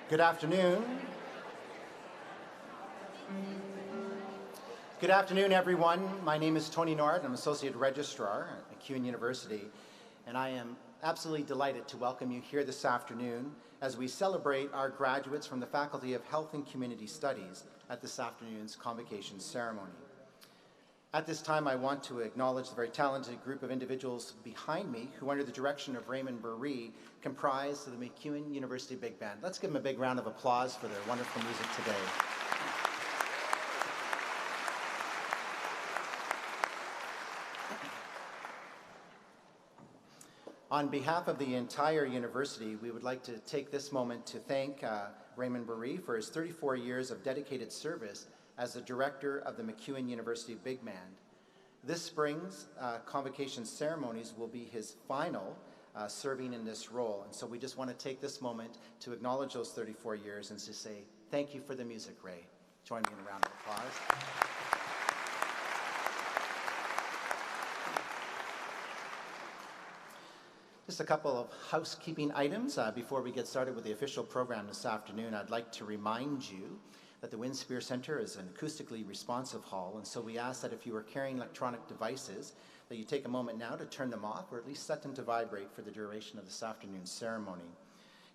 Good afternoon. Good afternoon, everyone. My name is Tony Nord. I'm Associate Registrar at MacEwan University, and I am absolutely delighted to welcome you here this afternoon as we celebrate our graduates from the Faculty of Health and Community Studies at this afternoon's Convocation ceremony. At this time, I want to acknowledge the very talented group of individuals behind me who, under the direction of Raymond Burree, comprise the MacEwan University Big Band. Let's give them a big round of applause for their wonderful music today. On behalf of the entire university, we would like to take this moment to thank Raymond Burree for his 34 years of dedicated service as the director of the MacEwan University Big Band. This spring's convocation ceremonies will be his final serving in this role. And so we just want to take this moment to acknowledge those 34 years and to say, thank you for the music, Ray. Join me in a round of applause. Just a couple of housekeeping items before we get started with the official program this afternoon. I'd like to remind you that the Winspear Center is an acoustically responsive hall, and so we ask that if you are carrying electronic devices, that you take a moment now to turn them off or at least set them to vibrate for the duration of this afternoon's ceremony.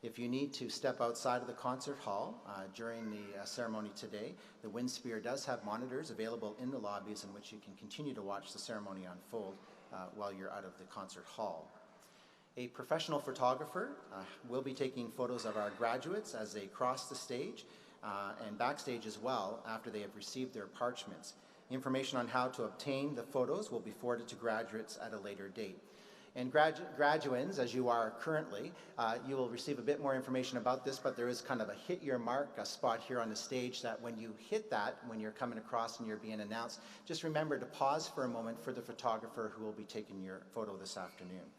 If you need to step outside of the concert hall during the ceremony today, the Winspear does have monitors available in the lobbies in which you can continue to watch the ceremony unfold while you're out of the concert hall. A professional photographer will be taking photos of our graduates as they cross the stage and backstage as well after they have received their parchments. Information on how to obtain the photos will be forwarded to graduates at a later date. And graduands, as you are currently, you will receive a bit more information about this, but there is kind of a hit your mark, a spot here on the stage that when you hit that, when you're coming across and you're being announced, just remember to pause for a moment for the photographer who will be taking your photo this afternoon.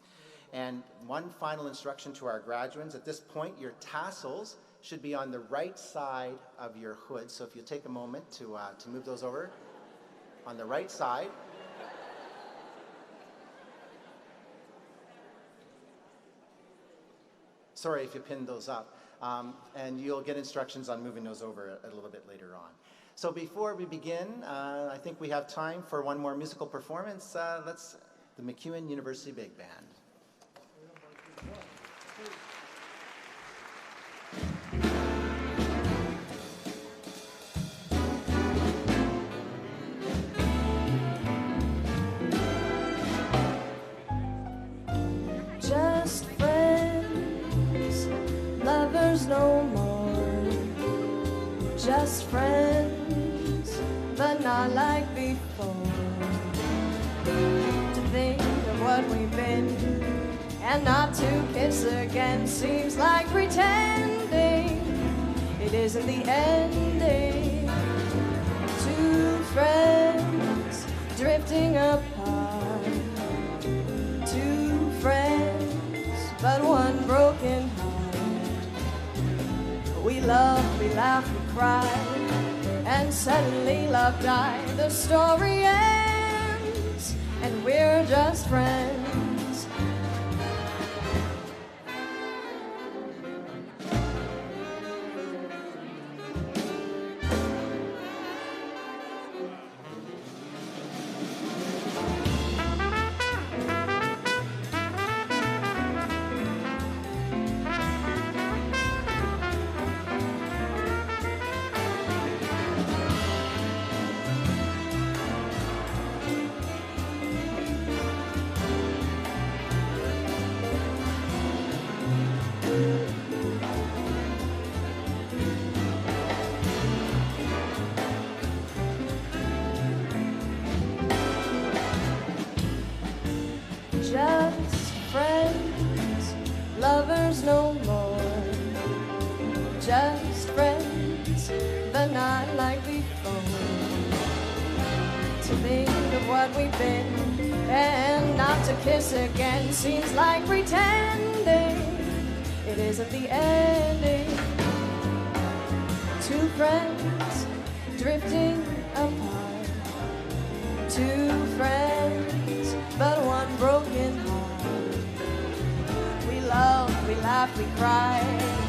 And one final instruction to our graduands, at this point, your tassels should be on the right side of your hood. So if you take a moment to move those over on the right side. Sorry if you pinned those up. And you'll get instructions on moving those over a little bit later on. So before we begin, I think we have time for one more musical performance. The MacEwan University Big Band. Just friends, lovers no more. Just friends, but not like before. To think of what we've been and not to kiss again seems like pretending it isn't the ending. Two friends drifting apart. Two friends, but one broken heart. We loved, we laughed, we cried, and suddenly love died. The story ends, and we're just friends. Just friends, lovers no more. Just friends, but not like before. To think of what we've been and not to kiss again seems like pretending it isn't the ending. Two friends drifting apart. Two friends, but one broken heart. We loved, we laughed, we cried,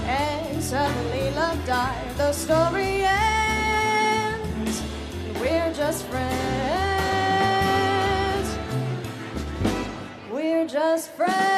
and suddenly love died. The story ends, and we're just friends. We're just friends.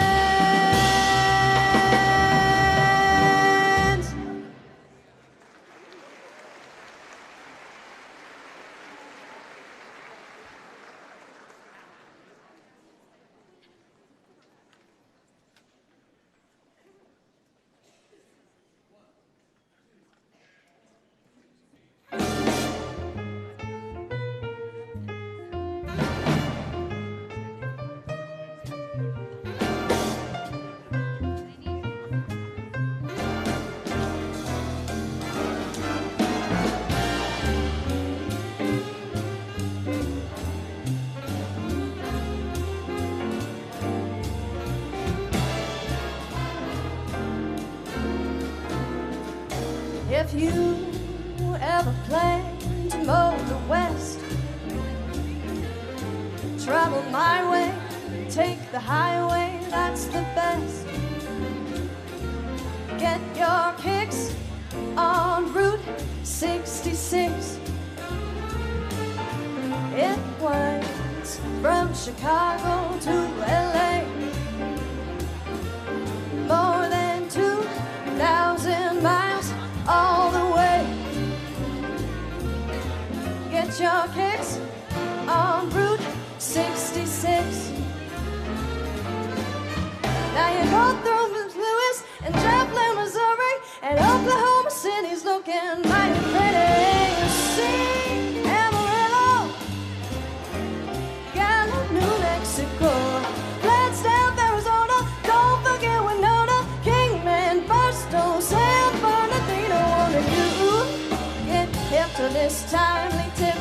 If you ever plan to mow the west, travel my way, take the highway, that's the best. Get your kicks on Route 66. It winds from Chicago to LA, more than 2,000 miles all the way. Get your kicks on Route 66. Now you go through St. Louis and Joplin, Missouri, and Oklahoma City's looking mighty pretty. You see Amarillo, Gallup, New Mexico, Flagstaff, Arizona, don't forget Winona, Kingman, Barstow, San Bernardino. Wanna you get hip to this timely tip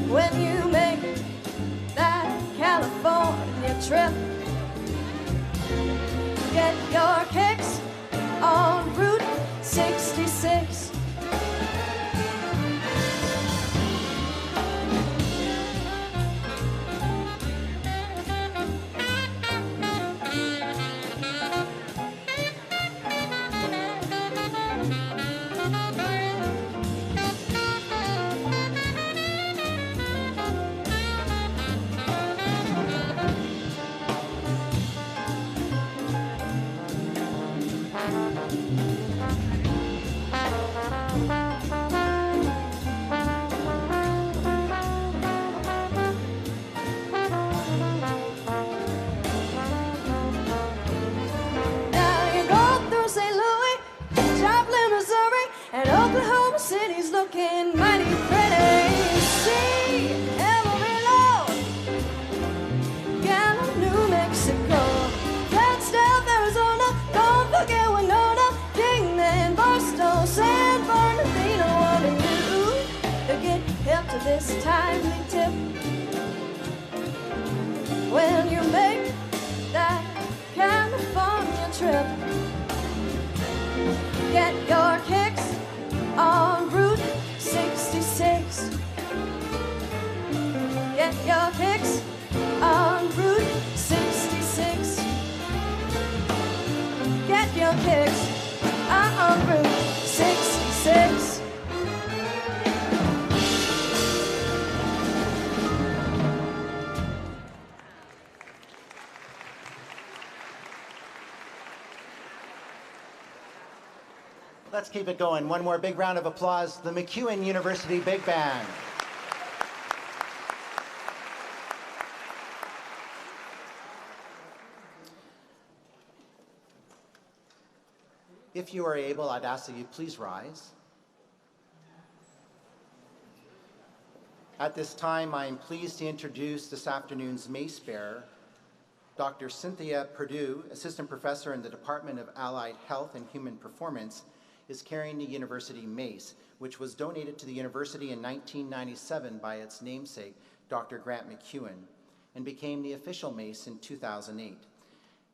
when you make that California trip? Get your kicks on Route 66. City's looking mighty pretty. You see Amarillo, Gallup, New Mexico, Flagstaff, Arizona, don't forget Winona, Kingman, Barstow, San Bernardino. Wanna you to get hip to this timely tip when you make that California trip? Get your kicks on Route 66. Get your kicks on Route 66. Get your kicks on Route 66. Let's keep it going. One more big round of applause. The MacEwan University Big Band. If you are able, I'd ask that you please rise. At this time, I am pleased to introduce this afternoon's mace bearer, Dr. Cynthia Perdue, Assistant Professor in the Department of Allied Health and Human Performance, is carrying the university mace, which was donated to the university in 1997 by its namesake, Dr. Grant MacEwan, and became the official mace in 2008.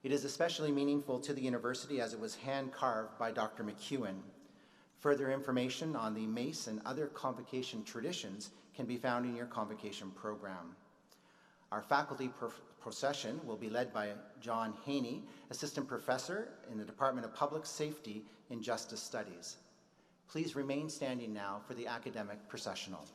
It is especially meaningful to the university as it was hand-carved by Dr. MacEwan. Further information on the mace and other convocation traditions can be found in your convocation program. Our faculty procession will be led by John Haney, Assistant Professor in the Department of Public Safety and Justice Studies. Please remain standing now for the academic processional.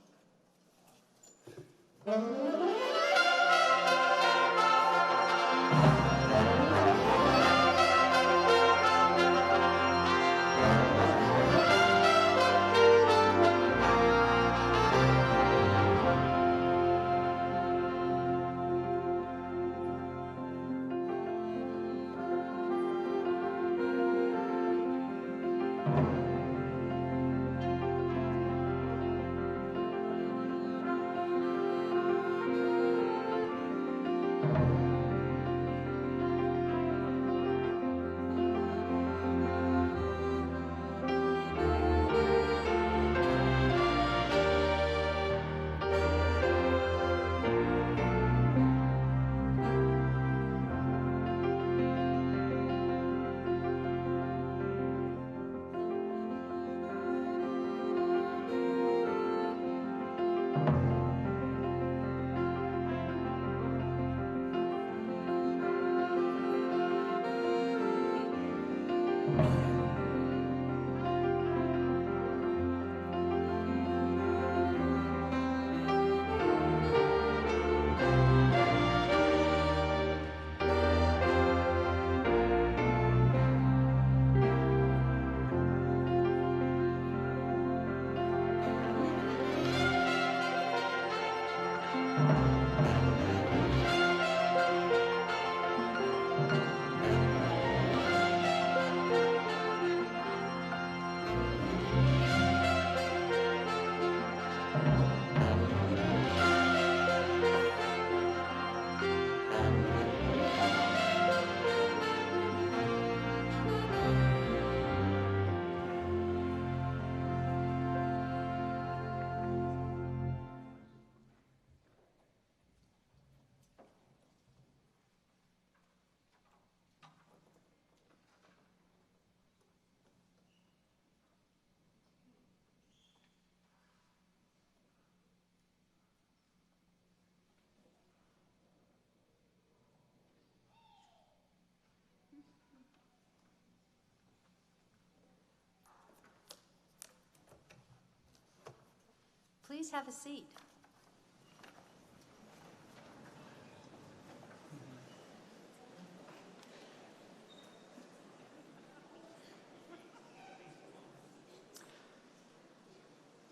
Please have a seat.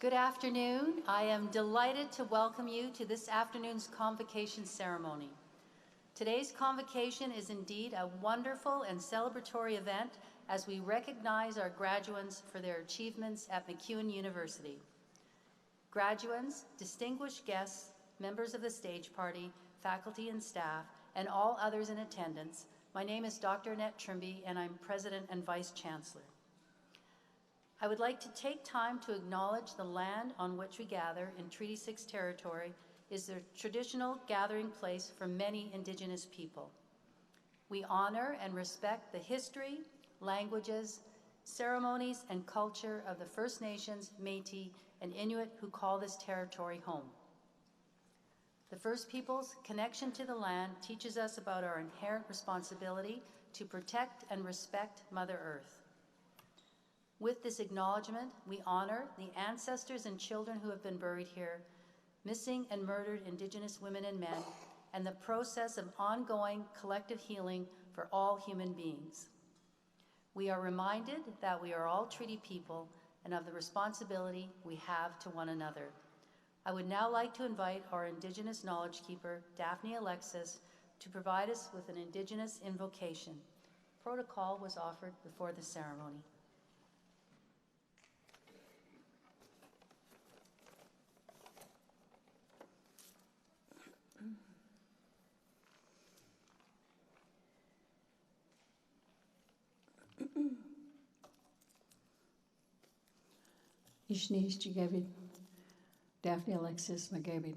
Good afternoon. I am delighted to welcome you to this afternoon's convocation ceremony. Today's convocation is indeed a wonderful and celebratory event as we recognize our graduates for their achievements at MacEwan University. Graduates, distinguished guests, members of the stage party, faculty and staff, and all others in attendance, my name is Dr. Annette Trimby, and I'm President and Vice Chancellor. I would like to take time to acknowledge the land on which we gather in Treaty 6 territory is the traditional gathering place for many Indigenous people. We honor and respect the history, languages, ceremonies, and culture of the First Nations, Métis, and Inuit who call this territory home. The First Peoples' connection to the land teaches us about our inherent responsibility to protect and respect Mother Earth. With this acknowledgement, we honor the ancestors and children who have been buried here, missing and murdered Indigenous women and men, and the process of ongoing collective healing for all human beings. We are reminded that we are all treaty people and of the responsibility we have to one another. I would now like to invite our Indigenous Knowledge Keeper, Daphne Alexis, to provide us with an Indigenous invocation. Protocol was offered before the ceremony. Ishnish Jigabid, Daphne Alexis Magabid.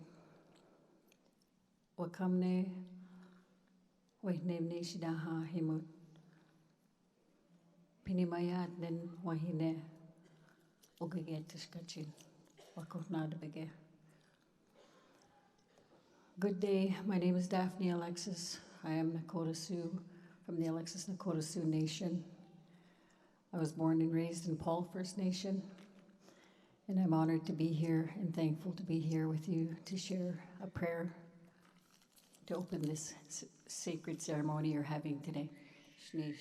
Wakamne, Wahnevne Shidaha Himut. Pinimayat nen Wahine, Ugaget Tishkachin, Wakotnad Bege. Good day. My name is Daphne Alexis. I am Nakota Sioux from the Alexis Nakota Sioux Nation. I was born and raised in Paul First Nation, and I'm honored to be here and thankful to be here with you to share a prayer to open this sacred ceremony you're having today. Shneesh.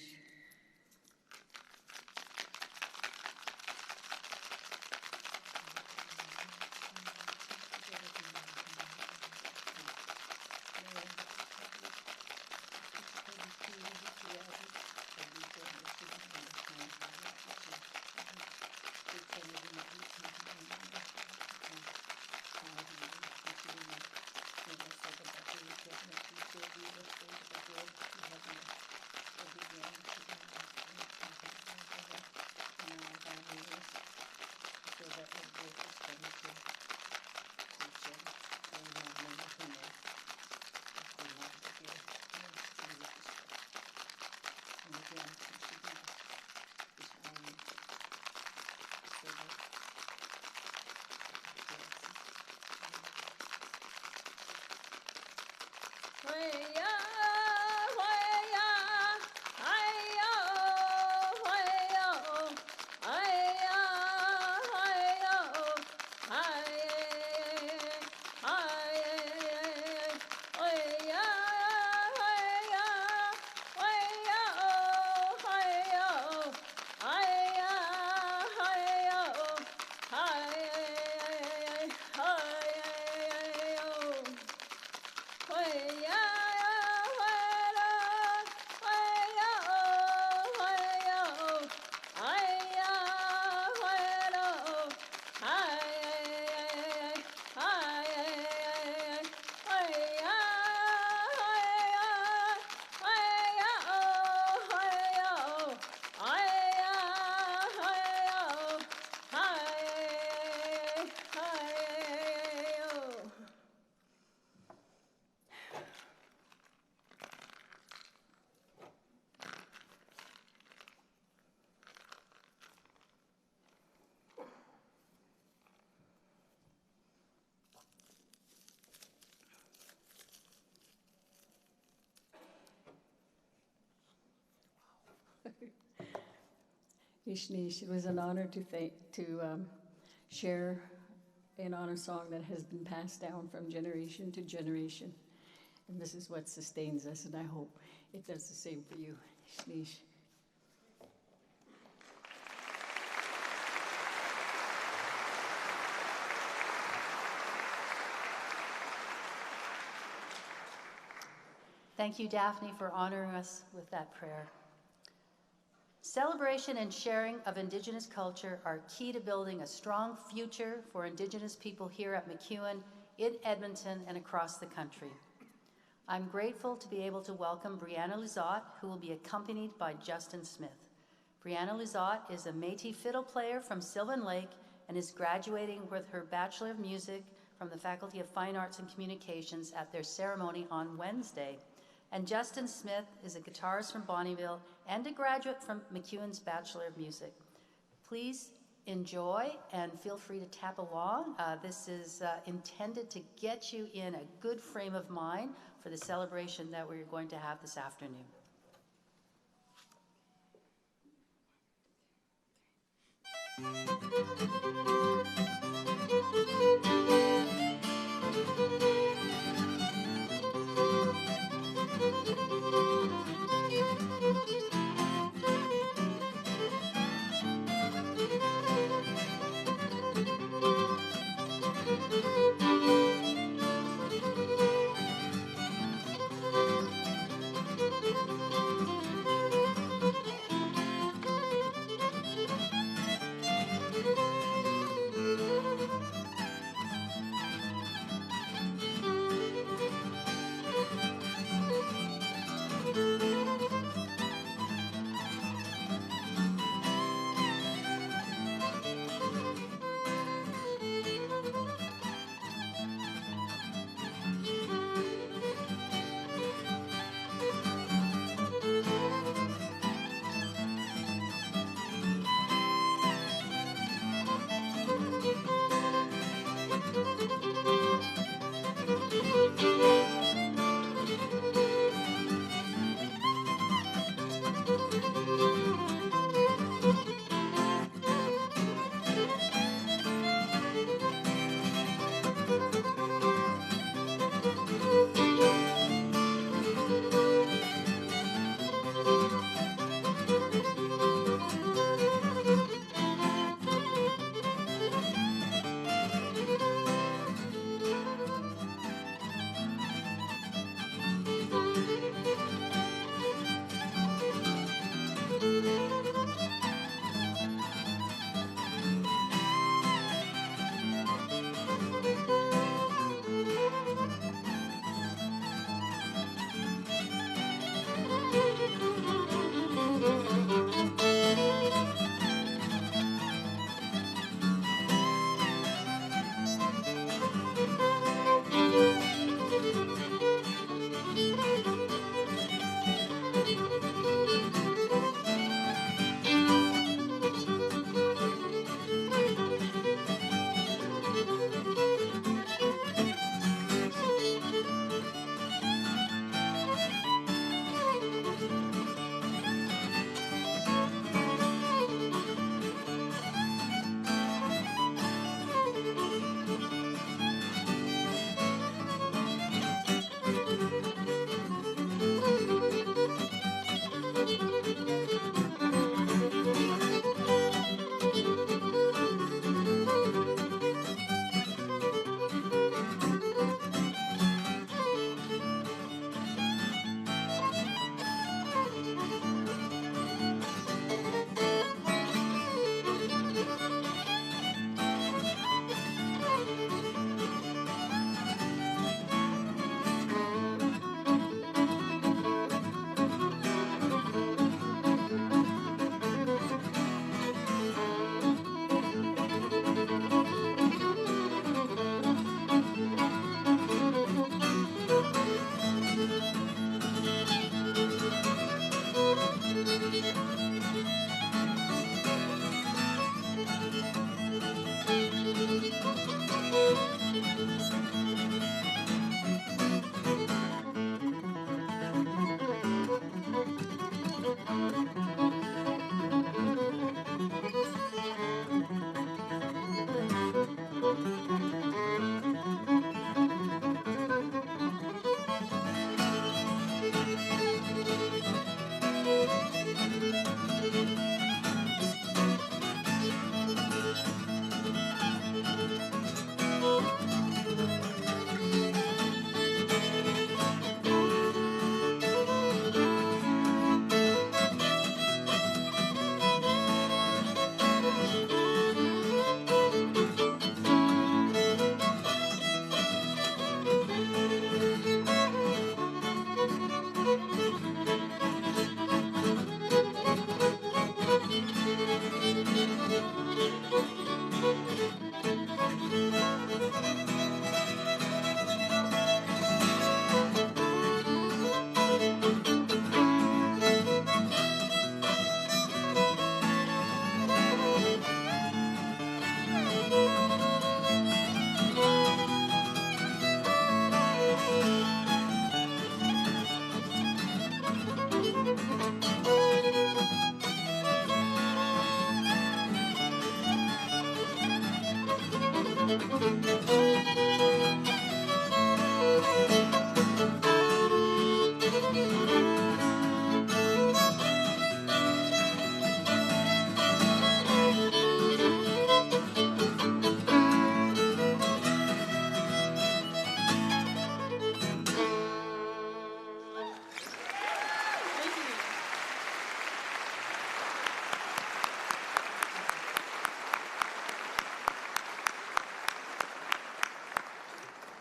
Ishnish, it was an honor to share an honor song that has been passed down from generation to generation. And this is what sustains us, and I hope it does the same for you. Ishnish. Thank you, Daphne, for honoring us with that prayer. Celebration and sharing of Indigenous culture are key to building a strong future for Indigenous people here at MacEwan, in Edmonton, and across the country. I'm grateful to be able to welcome Brianna Lizotte, who will be accompanied by Justin Smith. Brianna Lizotte is a Métis fiddle player from Sylvan Lake and is graduating with her Bachelor of Music from the Faculty of Fine Arts and Communications at their ceremony on Wednesday. And Justin Smith is a guitarist from Bonnyville and a graduate from MacEwan's Bachelor of Music. Please enjoy and feel free to tap along. This is intended to get you in a good frame of mind for the celebration that we're going to have this afternoon.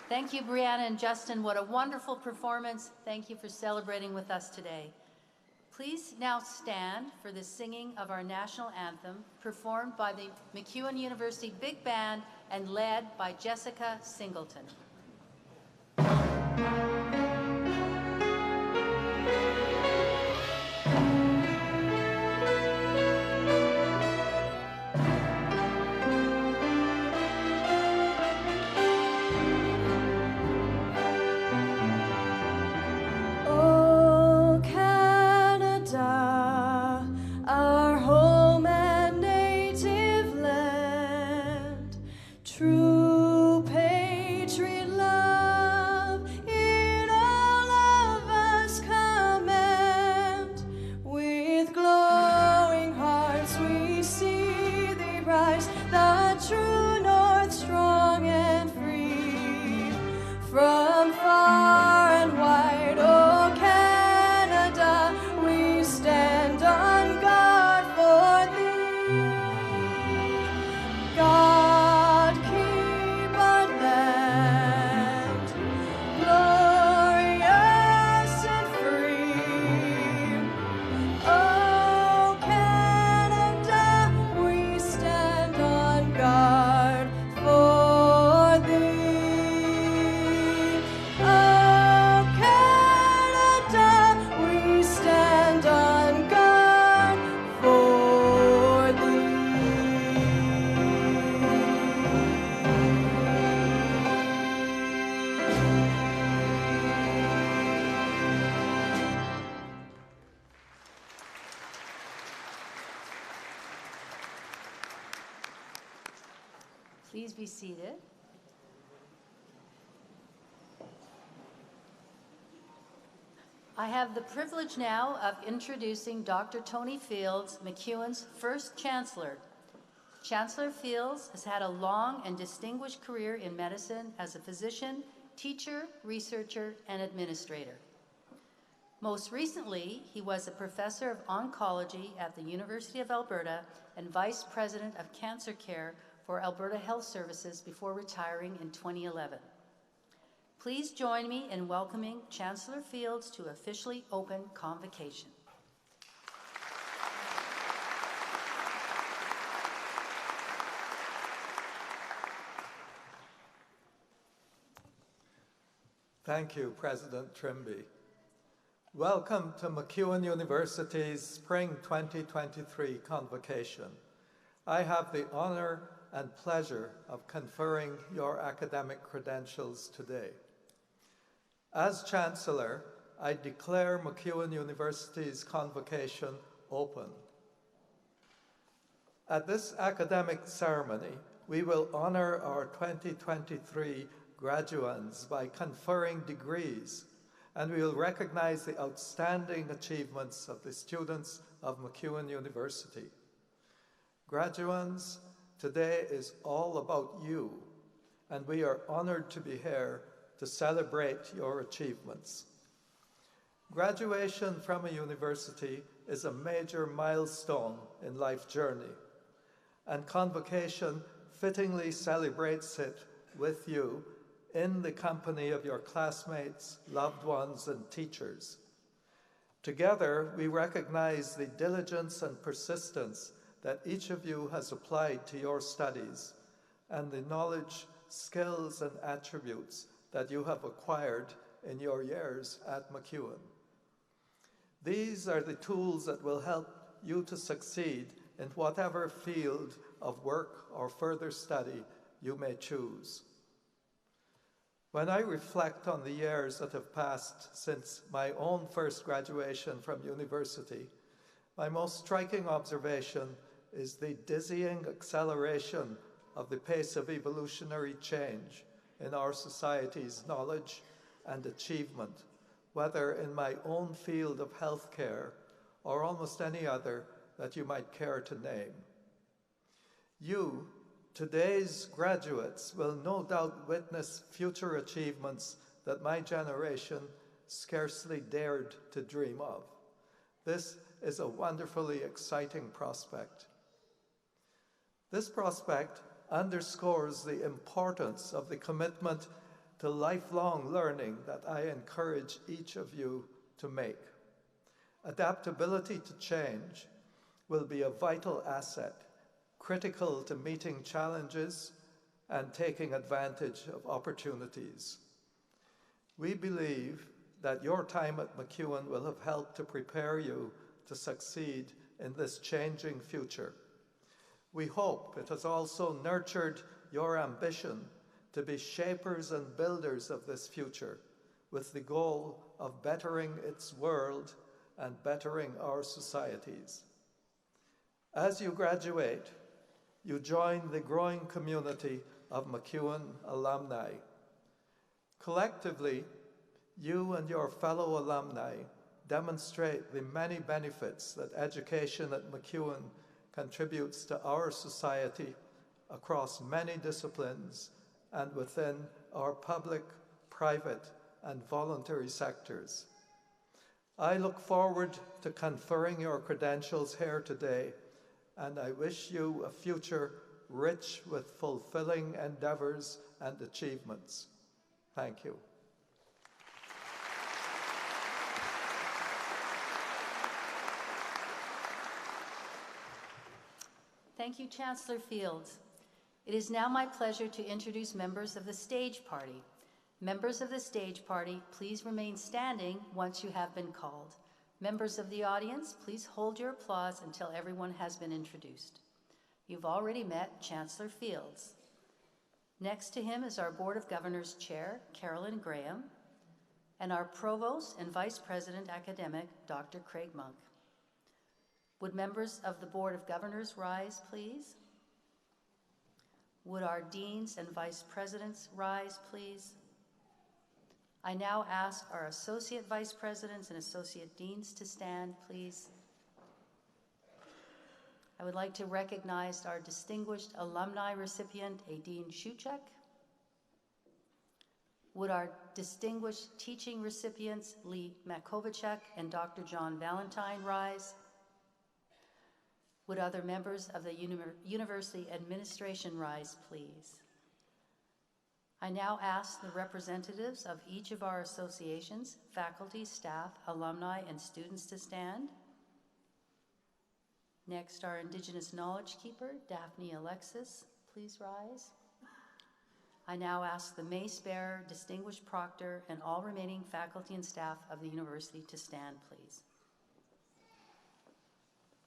Thank you, Brianna and Justin. What a wonderful performance. Thank you for celebrating with us today. Please now stand for the singing of our national anthem, performed by the MacEwan University Big Band and led by Jessica Singleton. Oh, Canada, our home and native land, true patriot love in all of us command. With glowing hearts we see thee rise, the true north, strong and free. From far and wide, oh Canada, we stand on guard for thee. God keep our land glorious and free. Oh Canada, we stand on guard for thee. Oh Canada, we stand on guard for thee. Please be seated. I have the privilege now of introducing Dr. Tony Fields, MacEwan's first Chancellor. Chancellor Fields has had a long and distinguished career in medicine as a physician, teacher, researcher, and administrator. Most recently, he was a professor of oncology at the University of Alberta and vice president of cancer care for Alberta Health Services before retiring in 2011. Please join me in welcoming Chancellor Fields to officially open Convocation. Thank you, President Trimby. Welcome to MacEwan University's Spring 2023 Convocation. I have the honor and pleasure of conferring your academic credentials today. As Chancellor, I declare MacEwan University's Convocation open. At this academic ceremony, we will honor our 2023 graduands by conferring degrees, and we will recognize the outstanding achievements of the students of MacEwan University. Graduands, today is all about you, and we are honored to be here to celebrate your achievements. Graduation from a university is a major milestone in life's journey, and Convocation fittingly celebrates it with you in the company of your classmates, loved ones, and teachers. Together, we recognize the diligence and persistence that each of you has applied to your studies and the knowledge, skills, and attributes that you have acquired in your years at MacEwan. These are the tools that will help you to succeed in whatever field of work or further study you may choose. When I reflect on the years that have passed since my own first graduation from university, my most striking observation is the dizzying acceleration of the pace of evolutionary change in our society's knowledge and achievement, whether in my own field of healthcare or almost any other that you might care to name. You, today's graduates, will no doubt witness future achievements that my generation scarcely dared to dream of. This is a wonderfully exciting prospect. This prospect underscores the importance of the commitment to lifelong learning that I encourage each of you to make. Adaptability to change will be a vital asset, critical to meeting challenges and taking advantage of opportunities. We believe that your time at MacEwan will have helped to prepare you to succeed in this changing future. We hope it has also nurtured your ambition to be shapers and builders of this future, with the goal of bettering its world and bettering our societies. As you graduate, you join the growing community of MacEwan alumni. Collectively, you and your fellow alumni demonstrate the many benefits that education at MacEwan contributes to our society across many disciplines and within our public, private, and voluntary sectors. I look forward to conferring your credentials here today, and I wish you a future rich with fulfilling endeavors and achievements. Thank you. Thank you, Chancellor Fields. It is now my pleasure to introduce members of the stage party. Members of the stage party, please remain standing once you have been called. Members of the audience, please hold your applause until everyone has been introduced. You've already met Chancellor Fields. Next to him is our Board of Governors Chair, Carolyn Graham, and our Provost and Vice President Academic, Dr. Craig Monk. Would members of the Board of Governors rise, please? Would our deans and vice presidents rise, please? I now ask our associate vice presidents and associate deans to stand, please. I would like to recognize our distinguished alumni recipient, Adine Shuchek. Would our distinguished teaching recipients, Lee Makovicek and Dr. John Valentine, rise? Would other members of the university administration rise, please? I now ask the representatives of each of our associations, faculty, staff, alumni, and students to stand. Next, our Indigenous Knowledge Keeper, Daphne Alexis, please rise. I now ask the mace bearer, distinguished proctor, and all remaining faculty and staff of the university to stand, please.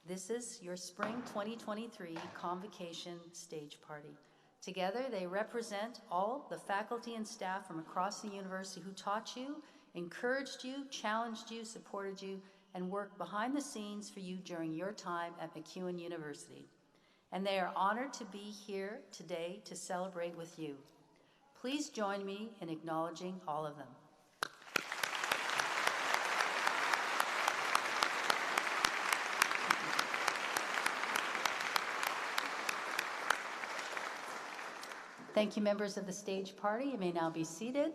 This is your Spring 2023 Convocation stage party. Together, they represent all the faculty and staff from across the university who taught you, encouraged you, challenged you, supported you, and worked behind the scenes for you during your time at MacEwan University. And they are honored to be here today to celebrate with you. Please join me in acknowledging all of them. Thank you, members of the stage party. You may now be seated.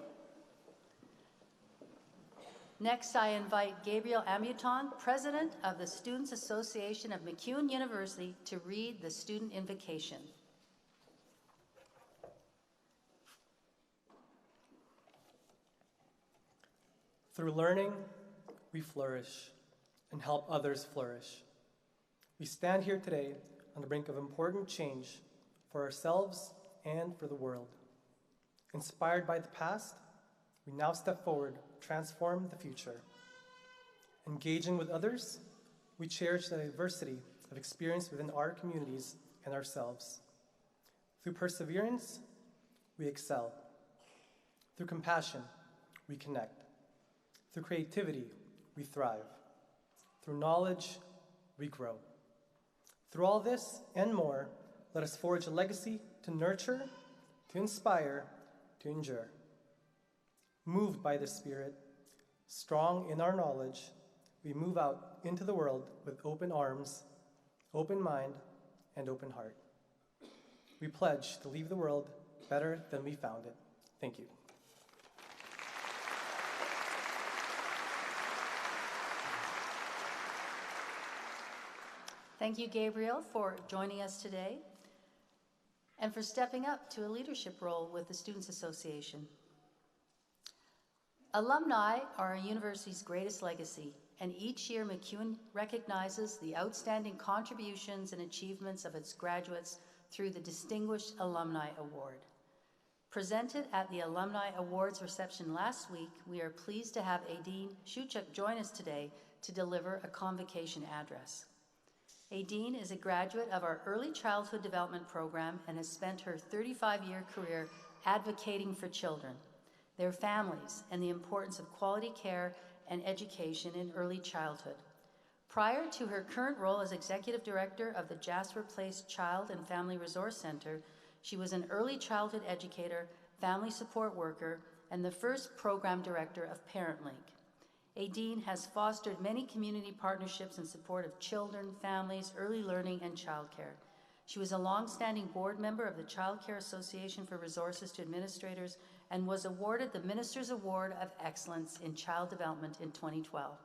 Next, I invite Gabriel Amuton, President of the Students Association of MacEwan University, to read the student invocation. Through learning, we flourish and help others flourish. We stand here today on the brink of important change for ourselves and for the world. Inspired by the past, we now step forward to transform the future. Engaging with others, we cherish the diversity of experience within our communities and ourselves. Through perseverance, we excel. Through compassion, we connect. Through creativity, we thrive. Through knowledge, we grow. Through all this and more, let us forge a legacy to nurture, to inspire, to endure. Moved by the Spirit, strong in our knowledge, we move out into the world with open arms, open mind, and open heart. We pledge to leave the world better than we found it. Thank you. Thank you, Gabriel, for joining us today and for stepping up to a leadership role with the Students Association. Alumni are our university's greatest legacy, and each year MacEwan recognizes the outstanding contributions and achievements of its graduates through the Distinguished Alumni Award. Presented at the Alumni Awards reception last week, we are pleased to have Aideen Shuchuk join us today to deliver a convocation address. Aideen is a graduate of our Early Childhood Development Program and has spent her 35-year career advocating for children, their families, and the importance of quality care and education in early childhood. Prior to her current role as Executive Director of the Jasper Place Child and Family Resource Center, she was an early childhood educator, family support worker, and the first program director of ParentLink. Aideen has fostered many community partnerships in support of children, families, early learning, and childcare. She was a long-standing board member of the Child Care Association for Resources to Administrators and was awarded the Minister's Award of Excellence in Child Development in 2012.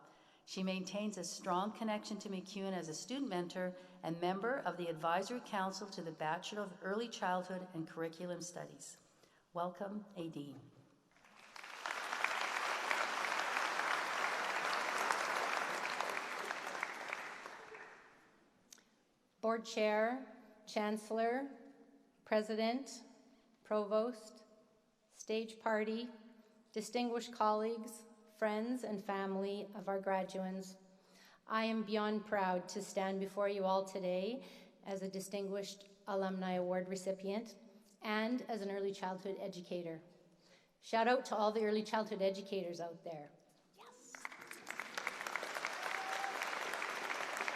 She maintains a strong connection to MacEwan as a student mentor and member of the Advisory Council to the Bachelor of Early Childhood and Curriculum Studies. Welcome, Aideen. Board Chair, Chancellor, President, Provost, Stage Party, distinguished colleagues, friends, and family of our graduands, I am beyond proud to stand before you all today as a Distinguished Alumni Award recipient and as an early childhood educator. Shout out to all the early childhood educators out there.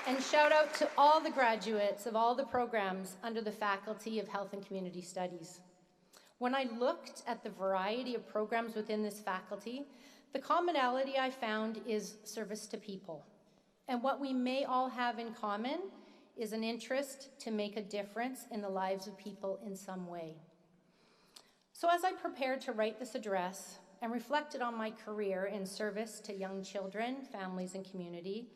And shout out to all the graduates of all the programs under the Faculty of Health and Community Studies. When I looked at the variety of programs within this faculty, the commonality I found is service to people. And what we may all have in common is an interest to make a difference in the lives of people in some way. So as I prepared to write this address and reflected on my career in service to young children, families, and community,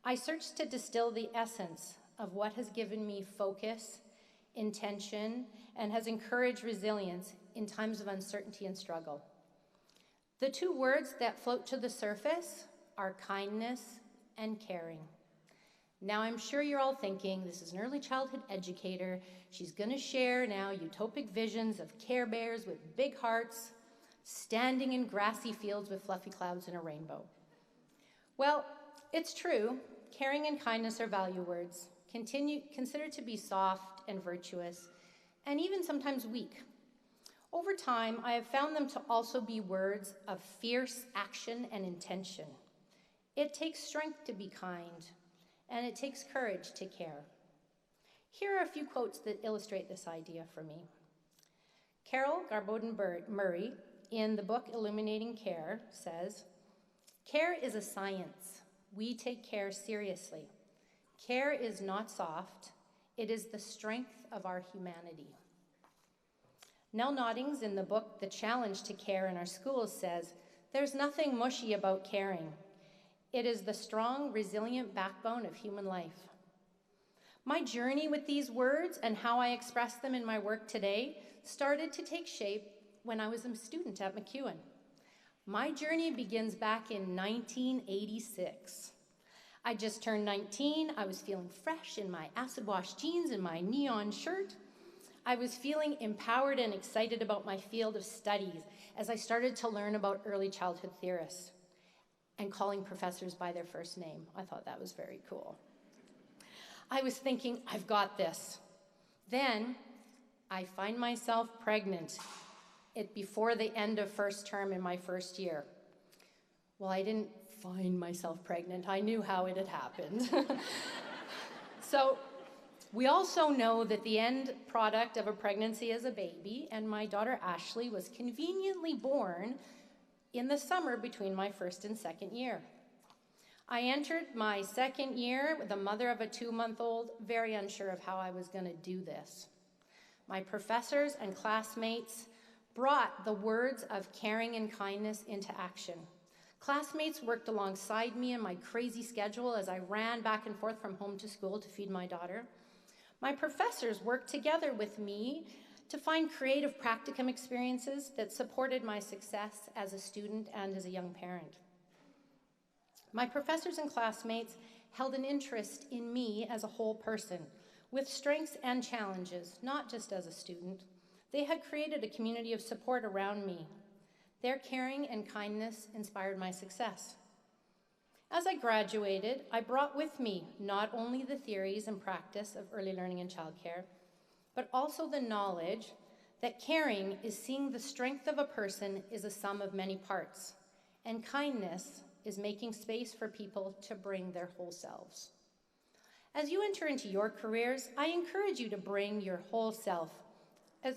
I searched to distill the essence of what has given me focus, intention, and has encouraged resilience in times of uncertainty and struggle. The two words that float to the surface are kindness and caring. Now I'm sure you're all thinking, this is an early childhood educator. She's gonna share now utopic visions of Care Bears with big hearts, standing in grassy fields with fluffy clouds and a rainbow. Well, it's true. Caring and kindness are value words, considered to be soft and virtuous, and even sometimes weak. Over time, I have found them to also be words of fierce action and intention. It takes strength to be kind, and it takes courage to care. Here are a few quotes that illustrate this idea for me. Carol Garboden-Murray, in the book Illuminating Care, says, "Care is a science. We take care seriously. Care is not soft. It is the strength of our humanity." Nell Noddings, in the book The Challenge to Care in Our Schools, says, "There's nothing mushy about caring. It is the strong, resilient backbone of human life." My journey with these words and how I express them in my work today started to take shape when I was a student at MacEwan. My journey begins back in 1986. I just turned 19. I was feeling fresh in my acid wash jeans and my neon shirt. I was feeling empowered and excited about my field of studies as I started to learn about early childhood theorists and calling professors by their first name. I thought that was very cool. I was thinking, I've got this. Then I find myself pregnant it before the end of first term in my first year. Well, I didn't find myself pregnant. I knew how it had happened. So we also know that the end product of a pregnancy is a baby, and my daughter Ashley was conveniently born in the summer between my first and second year. I entered my second year with the mother of a 2-month-old, very unsure of how I was going to do this. My professors and classmates brought the words of caring and kindness into action. Classmates worked alongside me in my crazy schedule as I ran back and forth from home to school to feed my daughter. My professors worked together with me to find creative practicum experiences that supported my success as a student and as a young parent. My professors and classmates held an interest in me as a whole person, with strengths and challenges, not just as a student. They had created a community of support around me. Their caring and kindness inspired my success. As I graduated, I brought with me not only the theories and practice of early learning and childcare, but also the knowledge that caring is seeing the strength of a person is a sum of many parts, and kindness is making space for people to bring their whole selves. As you enter into your careers, I encourage you to bring your whole self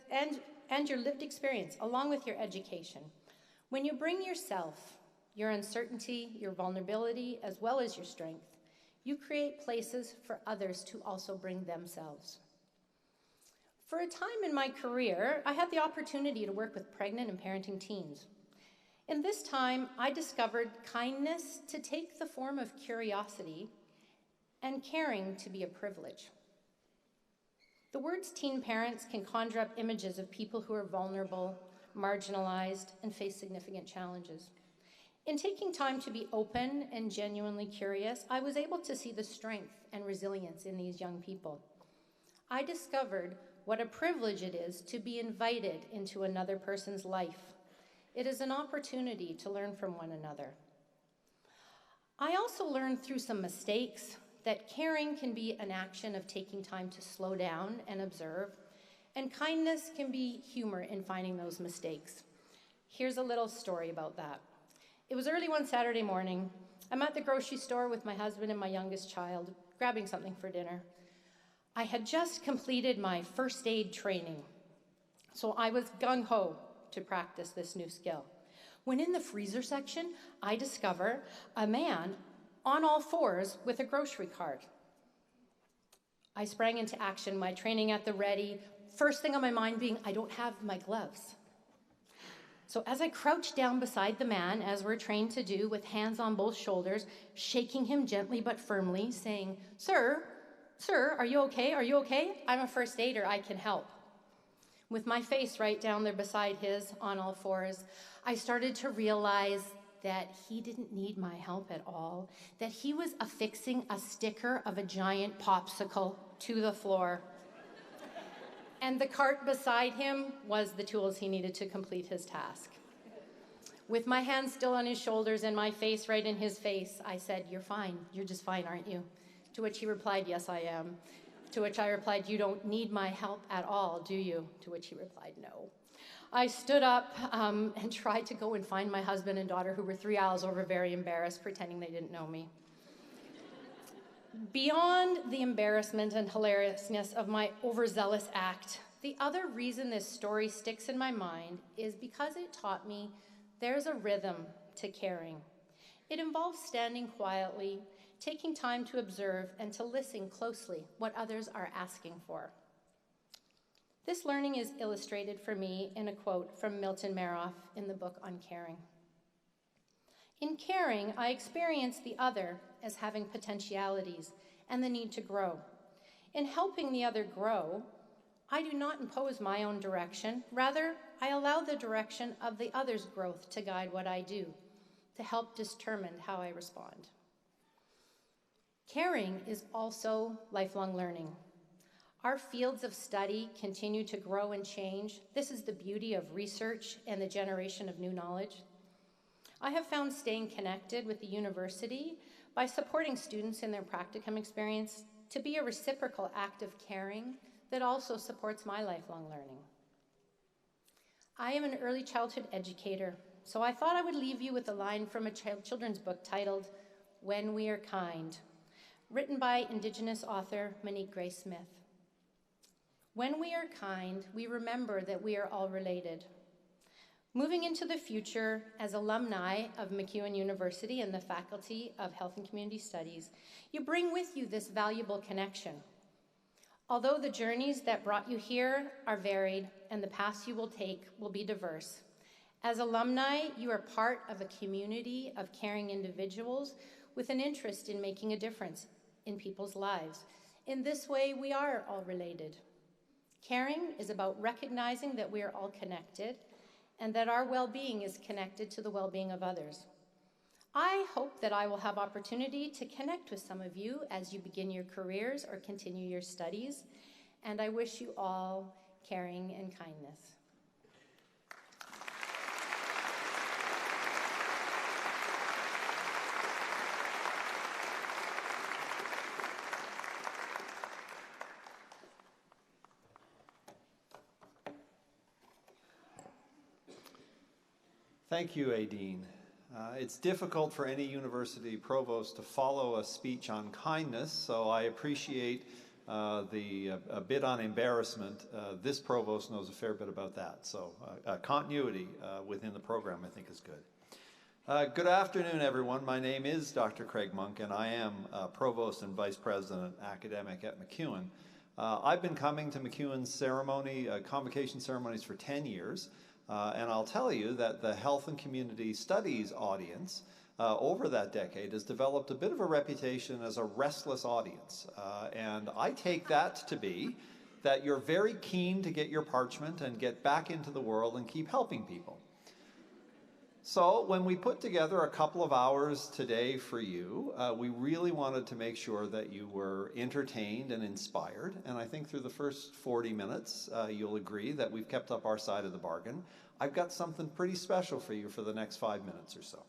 and your lived experience along with your education. When you bring yourself, your uncertainty, your vulnerability, as well as your strength, you create places for others to also bring themselves. For a time in my career, I had the opportunity to work with pregnant and parenting teens. In this time, I discovered kindness to take the form of curiosity and caring to be a privilege. The words teen parents can conjure up images of people who are vulnerable, marginalized, and face significant challenges. In taking time to be open and genuinely curious, I was able to see the strength and resilience in these young people. I discovered what a privilege it is to be invited into another person's life. It is an opportunity to learn from one another. I also learned through some mistakes that caring can be an action of taking time to slow down and observe, and kindness can be humor in finding those mistakes. Here's a little story about that. It was early one Saturday morning. I'm at the grocery store with my husband and my youngest child, grabbing something for dinner. I had just completed my first aid training, so I was gung-ho to practice this new skill. When in the freezer section, I discover a man on all fours with a grocery cart. I sprang into action, my training at the ready, first thing on my mind being, I don't have my gloves. So as I crouched down beside the man, as we're trained to do, with hands on both shoulders, shaking him gently but firmly, saying, Sir, are you okay? Are you okay? I'm a first aider, I can help. With my face right down there beside his on all fours, I started to realize that he didn't need my help at all, that he was affixing a sticker of a giant popsicle to the floor. And the cart beside him was the tools he needed to complete his task. With my hands still on his shoulders and my face right in his face, I said, You're fine. You're just fine, aren't you? To which he replied, Yes, I am. To which I replied, You don't need my help at all, do you? To which he replied, No. I stood up and tried to go and find my husband and daughter, who were 3 aisles over, very embarrassed, pretending they didn't know me. Beyond the embarrassment and hilariousness of my overzealous act, the other reason this story sticks in my mind is because it taught me there's a rhythm to caring. It involves standing quietly, taking time to observe and to listen closely what others are asking for. This learning is illustrated for me in a quote from Milton Maroff in the book on caring. In caring, I experience the other as having potentialities and the need to grow. In helping the other grow, I do not impose my own direction. Rather, I allow the direction of the other's growth to guide what I do, to help determine how I respond. Caring is also lifelong learning. Our fields of study continue to grow and change. This is the beauty of research and the generation of new knowledge. I have found staying connected with the university by supporting students in their practicum experience to be a reciprocal act of caring that also supports my lifelong learning. I am an early childhood educator, so I thought I would leave you with a line from a children's book titled When We Are Kind, written by Indigenous author Monique Gray Smith. When we are kind, we remember that we are all related. Moving into the future as alumni of MacEwan University and the Faculty of Health and Community Studies, you bring with you this valuable connection. Although the journeys that brought you here are varied and the paths you will take will be diverse, as alumni, you are part of a community of caring individuals with an interest in making a difference in people's lives. In this way, we are all related. Caring is about recognizing that we are all connected and that our well-being is connected to the well-being of others. I hope that I will have opportunity to connect with some of you as you begin your careers or continue your studies, and I wish you all caring and kindness. Thank you, Aideen. It's difficult for any university provost to follow a speech on kindness, so I appreciate a bit on embarrassment. This provost knows a fair bit about that, so continuity within the program I think is good. Good afternoon, everyone. My name is Dr. Craig Monk, and I am Provost and Vice President Academic at MacEwan. I've been coming to MacEwan's convocation ceremonies for 10 years. And I'll tell you that the Health and Community Studies audience over that decade has developed a bit of a reputation as a restless audience. And I take that to be that you're very keen to get your parchment and get back into the world and keep helping people. So when we put together a couple of hours today for you, we really wanted to make sure that you were entertained and inspired. And I think through the first 40 minutes, you'll agree that we've kept up our side of the bargain. I've got something pretty special for you for the next 5 minutes or so.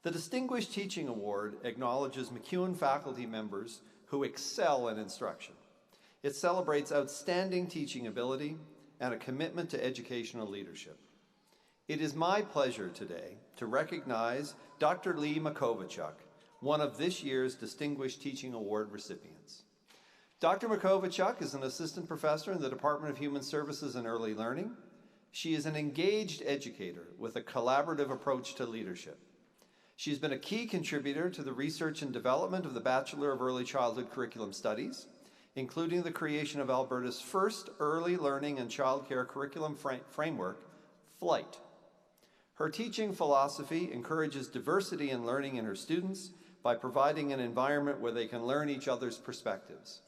The Distinguished Teaching Award acknowledges MacEwan faculty members who excel in instruction. It celebrates outstanding teaching ability and a commitment to educational leadership. It is my pleasure today to recognize Dr. Lee Makovichuk, one of this year's Distinguished Teaching Award recipients. Dr. Makovichuk is an assistant professor in the Department of Human Services and Early Learning. She is an engaged educator with a collaborative approach to leadership. She's been a key contributor to the research and development of the Bachelor of Early Childhood Curriculum Studies, including the creation of Alberta's first early learning and childcare curriculum framework, FLIGHT. Her teaching philosophy encourages diversity in learning in her students by providing an environment where they can learn each other's perspectives.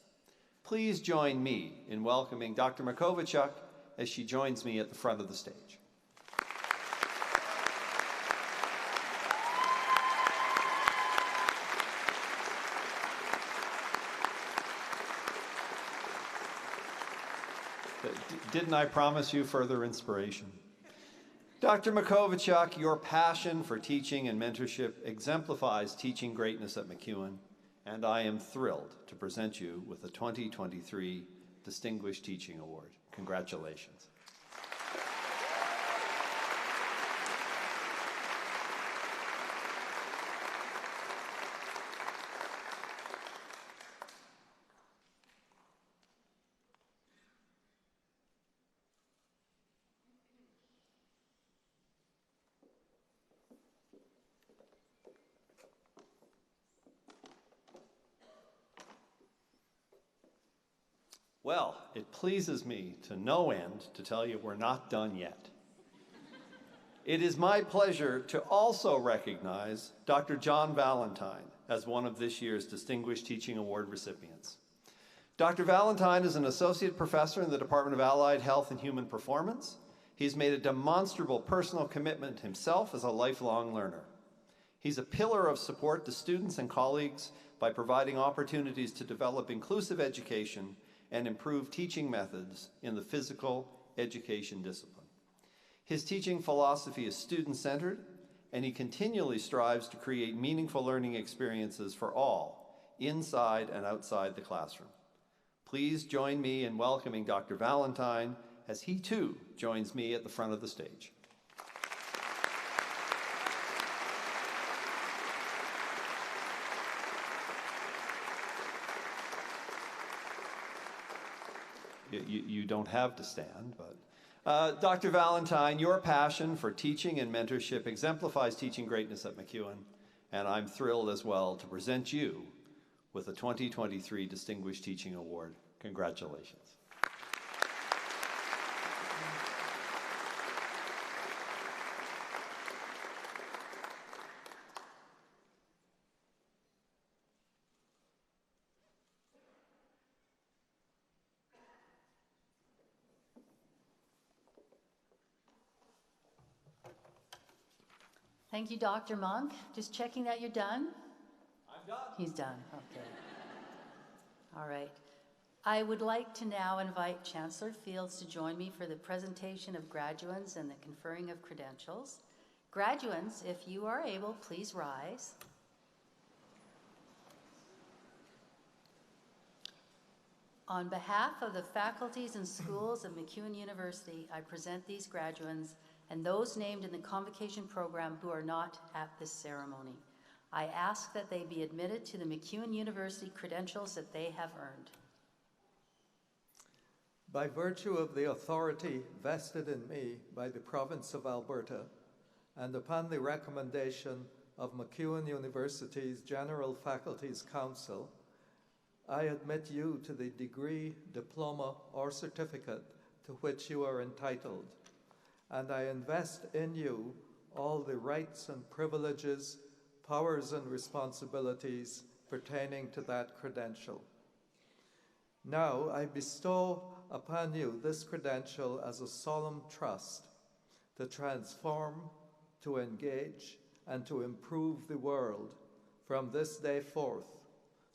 Please join me in welcoming Dr. Makovichuk as she joins me at the front of the stage. Didn't I promise you further inspiration? Dr. Makovichuk, your passion for teaching and mentorship exemplifies teaching greatness at MacEwan, and I am thrilled to present you with the 2023 Distinguished Teaching Award. Congratulations. Well, it pleases me to no end to tell you we're not done yet. It is my pleasure to also recognize Dr. John Valentine as one of this year's Distinguished Teaching Award recipients. Dr. Valentine is an associate professor in the Department of Allied Health and Human Performance. He's made a demonstrable personal commitment himself as a lifelong learner. He's a pillar of support to students and colleagues by providing opportunities to develop inclusive education and improve teaching methods in the physical education discipline. His teaching philosophy is student-centered, and he continually strives to create meaningful learning experiences for all, inside and outside the classroom. Please join me in welcoming Dr. Valentine as he too joins me at the front of the stage. You don't have to stand, but Dr. Valentine, your passion for teaching and mentorship exemplifies teaching greatness at MacEwan, and I'm thrilled as well to present you with the 2023 Distinguished Teaching Award. Congratulations. Thank you, Dr. Monk. Just checking that you're done? I'm done. He's done, okay. All right. I would like to now invite Chancellor Fields to join me for the presentation of graduands and the conferring of credentials. Graduands, if you are able, please rise. On behalf of the faculties and schools of MacEwan University, I present these graduands and those named in the Convocation program who are not at this ceremony. I ask that they be admitted to the MacEwan University credentials that they have earned. By virtue of the authority vested in me by the Province of Alberta, and upon the recommendation of MacEwan University's General Faculties Council, I admit you to the degree, diploma, or certificate to which you are entitled, and I invest in you all the rights and privileges, powers and responsibilities pertaining to that credential. Now I bestow upon you this credential as a solemn trust to transform, to engage, and to improve the world from this day forth,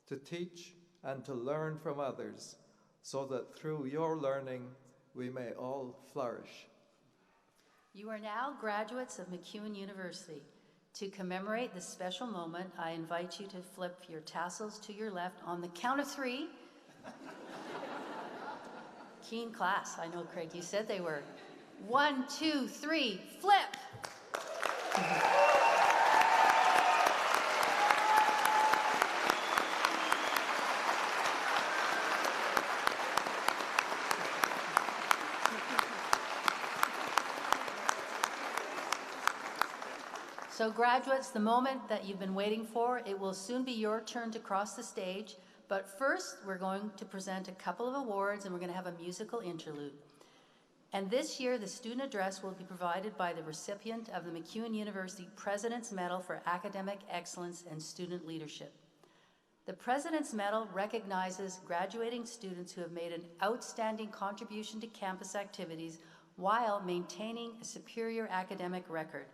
to teach and to learn from others, so that through your learning we may all flourish. You are now graduates of MacEwan University. To commemorate this special moment, I invite you to flip your tassels to your left on the count of 3. Keen class, I know, Craig, you said they were. 1, 2, 3, flip! So graduates, the moment that you've been waiting for, it will soon be your turn to cross the stage. But first, we're going to present a couple of awards and we're going to have a musical interlude. And this year, the student address will be provided by the recipient of the MacEwan University President's Medal for Academic Excellence and Student Leadership. The President's Medal recognizes graduating students who have made an outstanding contribution to campus activities while maintaining a superior academic record.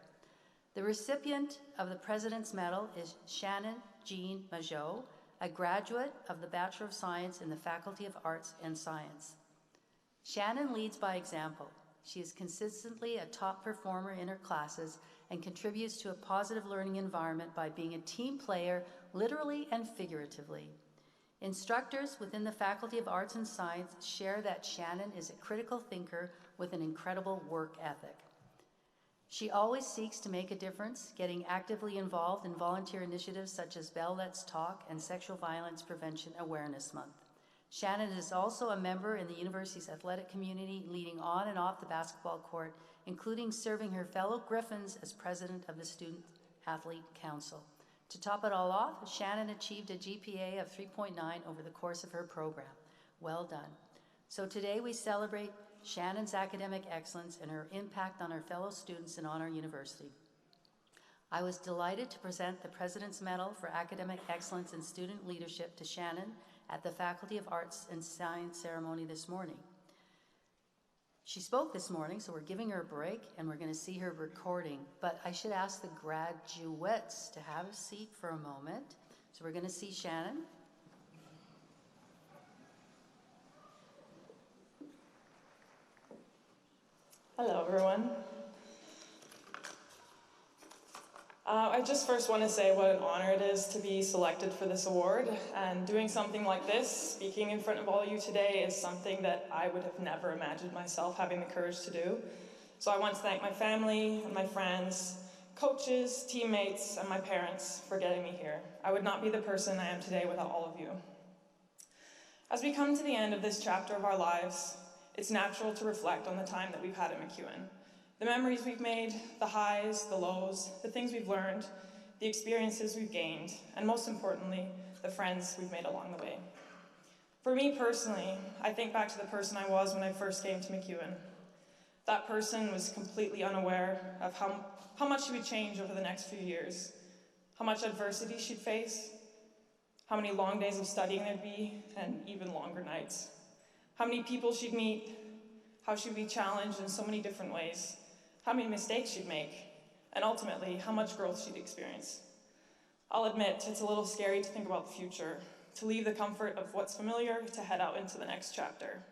The recipient of the President's Medal is Shannon Jean Majot, a graduate of the Bachelor of Science in the Faculty of Arts and Science. Shannon leads by example. She is consistently a top performer in her classes and contributes to a positive learning environment by being a team player, literally and figuratively. Instructors within the Faculty of Arts and Science share that Shannon is a critical thinker with an incredible work ethic. She always seeks to make a difference, getting actively involved in volunteer initiatives such as Bell Let's Talk and Sexual Violence Prevention Awareness Month. Shannon is also a member in the university's athletic community, leading on and off the basketball court, including serving her fellow Griffins as president of the Student Athlete Council. To top it all off, Shannon achieved a GPA of 3.9 over the course of her program. Well done. So today we celebrate Shannon's academic excellence and her impact on our fellow students and on our university. I was delighted to present the President's Medal for Academic Excellence and Student Leadership to Shannon at the Faculty of Arts and Science ceremony this morning. She spoke this morning, so we're giving her a break and we're going to see her recording, but I should ask the graduates to have a seat for a moment. So we're going to see Shannon. Hello, everyone. I just first want to say what an honor it is to be selected for this award, and doing something like this, speaking in front of all of you today, is something that I would have never imagined myself having the courage to do. So I want to thank my family and my friends, coaches, teammates, and my parents for getting me here. I would not be the person I am today without all of you. As we come to the end of this chapter of our lives, it's natural to reflect on the time that we've had at MacEwan. The memories we've made, the highs, the lows, the things we've learned, the experiences we've gained, and most importantly, the friends we've made along the way. For me personally, I think back to the person I was when I first came to MacEwan. That person was completely unaware of how much she would change over the next few years, how much adversity she'd face, how many long days of studying there'd be, and even longer nights, how many people she'd meet, how she'd be challenged in so many different ways, how many mistakes she'd make, and ultimately, how much growth she'd experience. I'll admit, it's a little scary to think about the future, to leave the comfort of what's familiar to head out into the next chapter.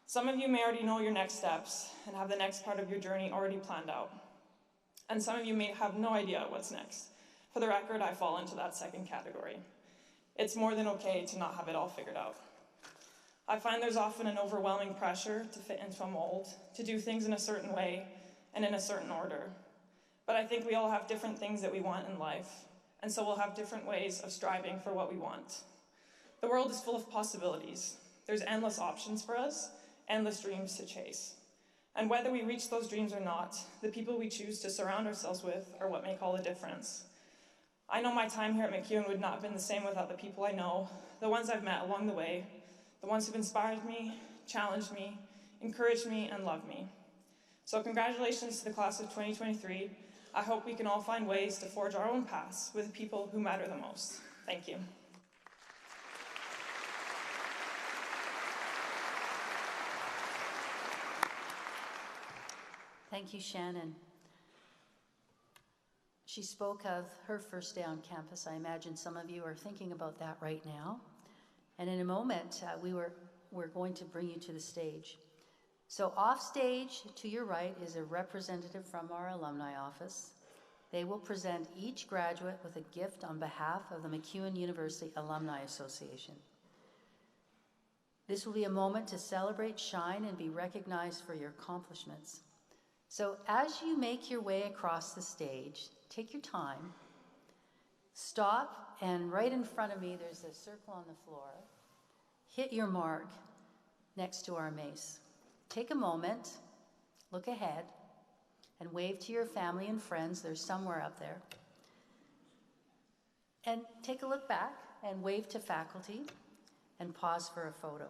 Some of you may already know your next steps and have the next part of your journey already planned out. And some of you may have no idea what's next. For the record, I fall into that second category. It's more than okay to not have it all figured out. I find there's often an overwhelming pressure to fit into a mold, to do things in a certain way and in a certain order. But I think we all have different things that we want in life, and so we'll have different ways of striving for what we want. The world is full of possibilities. There's endless options for us, endless dreams to chase. And whether we reach those dreams or not, the people we choose to surround ourselves with are what make all the difference. I know my time here at MacEwan would not have been the same without the people I know, the ones I've met along the way, the ones who've inspired me, challenged me, encouraged me, and loved me. So congratulations to the class of 2023. I hope we can all find ways to forge our own paths with the people who matter the most. Thank you. Thank you, Shannon. She spoke of her first day on campus. I imagine some of you are thinking about that right now. And in a moment, we're going to bring you to the stage. So off stage to your right is a representative from our alumni office. They will present each graduate with a gift on behalf of the MacEwan University Alumni Association. This will be a moment to celebrate, shine, and be recognized for your accomplishments. So as you make your way across the stage, take your time, stop, and right in front of me there's a circle on the floor. Hit your mark next to our mace. Take a moment, look ahead, and wave to your family and friends. They're somewhere up there. And take a look back and wave to faculty and pause for a photo.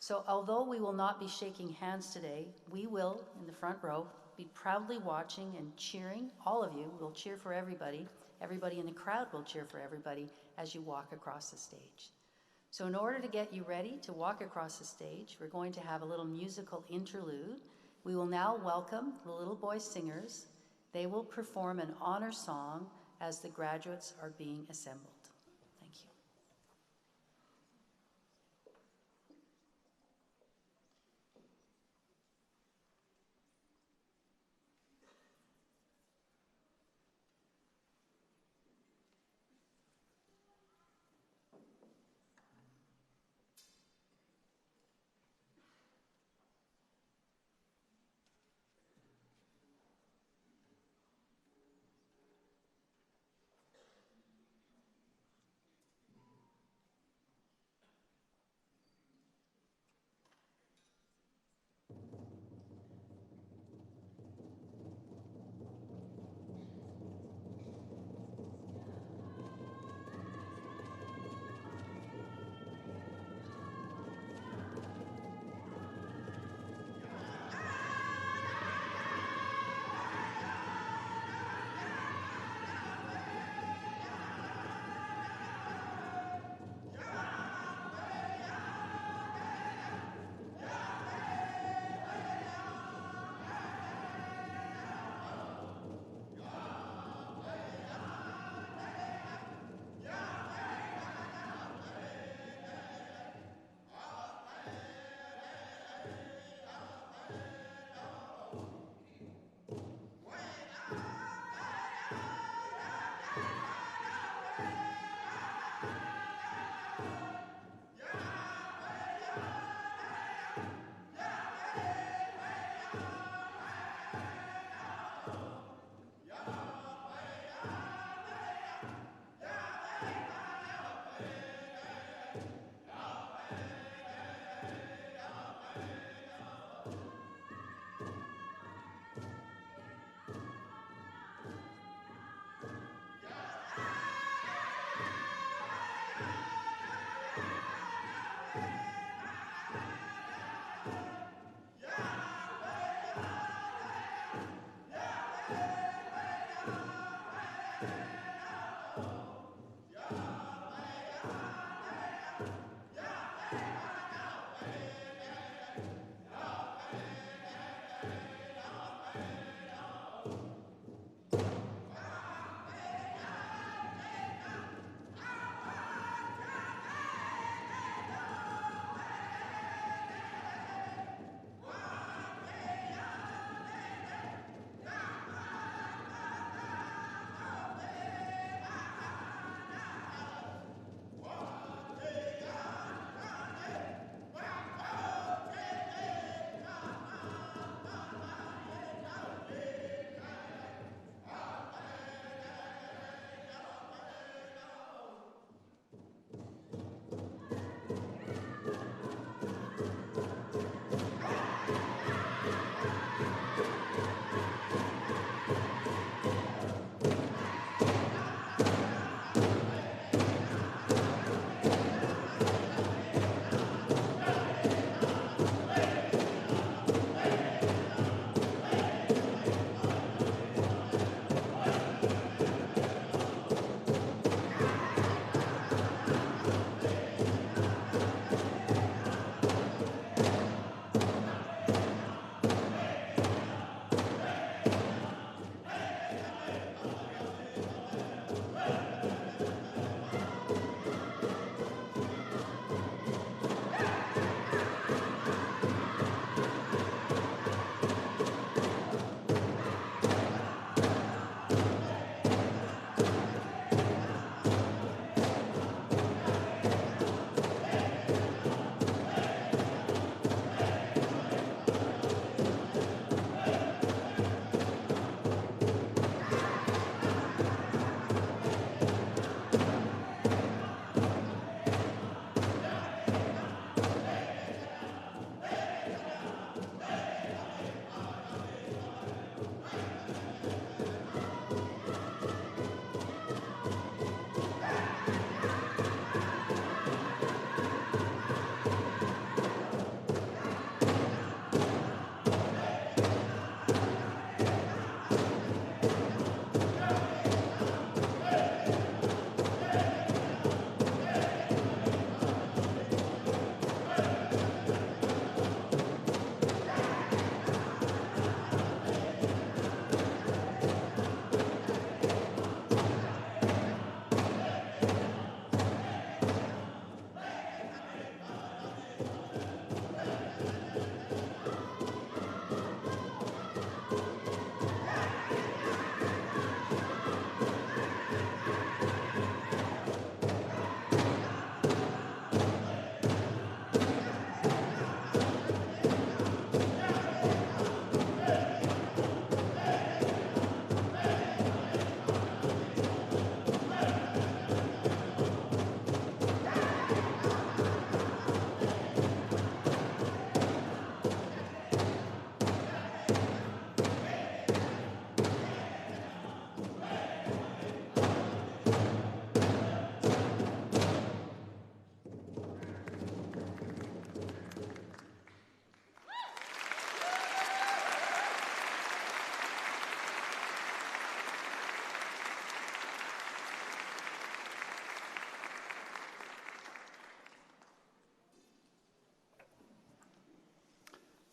So although we will not be shaking hands today, we will, in the front row, be proudly watching and cheering. All of you will cheer for everybody. Everybody in the crowd will cheer for everybody as you walk across the stage. So in order to get you ready to walk across the stage, we're going to have a little musical interlude. We will now welcome the Little Boy Singers. They will perform an honor song as the graduates are being assembled. Thank you.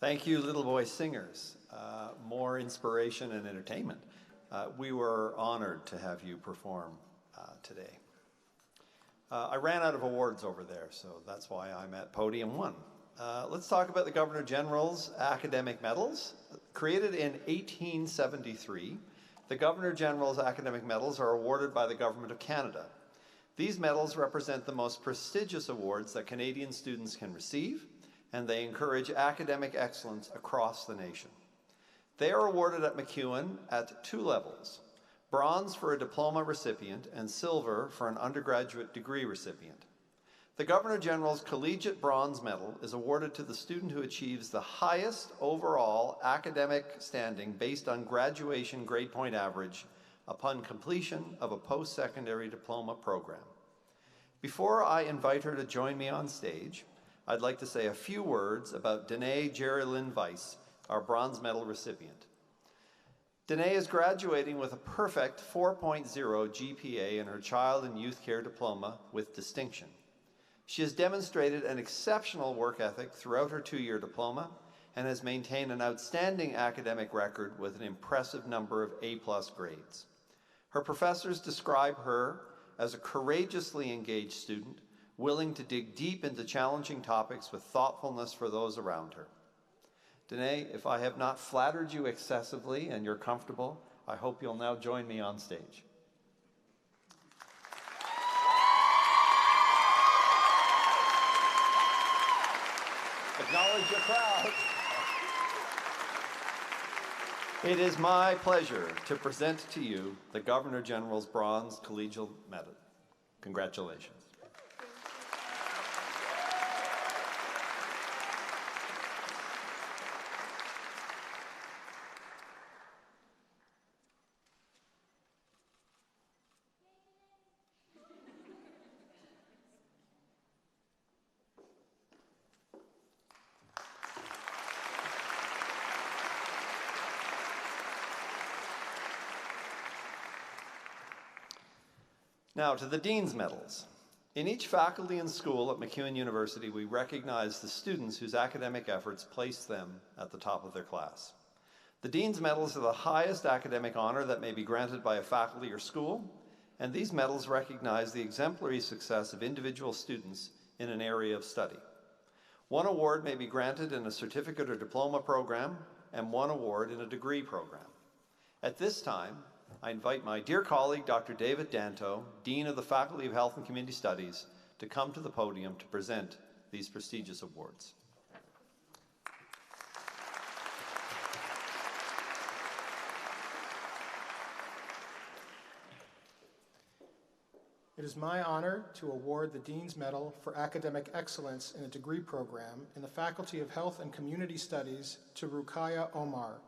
Thank you, Little Boy Singers. More inspiration and entertainment. We were honored to have you perform today. I ran out of awards over there, so that's why I'm at podium 1. Let's talk about the Governor General's academic medals. Created in 1873, the Governor General's academic medals are awarded by the Government of Canada. These medals represent the most prestigious awards that Canadian students can receive, and they encourage academic excellence across the nation. They are awarded at MacEwan at 2 levels. bronze for a diploma recipient, and silver for an undergraduate degree recipient. The Governor General's Collegiate Bronze Medal is awarded to the student who achieves the highest overall academic standing based on graduation grade point average upon completion of a post-secondary diploma program. Before I invite her to join me on stage, I'd like to say a few words about Danae Jerry-Lynn Weiss, our bronze medal recipient. Danae is graduating with a perfect 4.0 GPA in her Child and Youth Care Diploma with distinction. She has demonstrated an exceptional work ethic throughout her 2-year diploma and has maintained an outstanding academic record with an impressive number of A+ grades. Her professors describe her as a courageously engaged student, willing to dig deep into challenging topics with thoughtfulness for those around her. Danae, if I have not flattered you excessively and you're comfortable, I hope you'll now join me on stage. Acknowledge your crowd. It is my pleasure to present to you the Governor General's Bronze Collegial Medal. Congratulations. Now to the Dean's Medals. In each faculty and school at MacEwan University, we recognize the students whose academic efforts place them at the top of their class. The Dean's Medals are the highest academic honor that may be granted by a faculty or school, and these medals recognize the exemplary success of individual students in an area of study. One award may be granted in a certificate or diploma program, and one award in a degree program. At this time, I invite my dear colleague, Dr. David Danto, Dean of the Faculty of Health and Community Studies, to come to the podium to present these prestigious awards. It is my honor to award the Dean's Medal for Academic Excellence in a Degree Program in the Faculty of Health and Community Studies to Ruqayya Omar,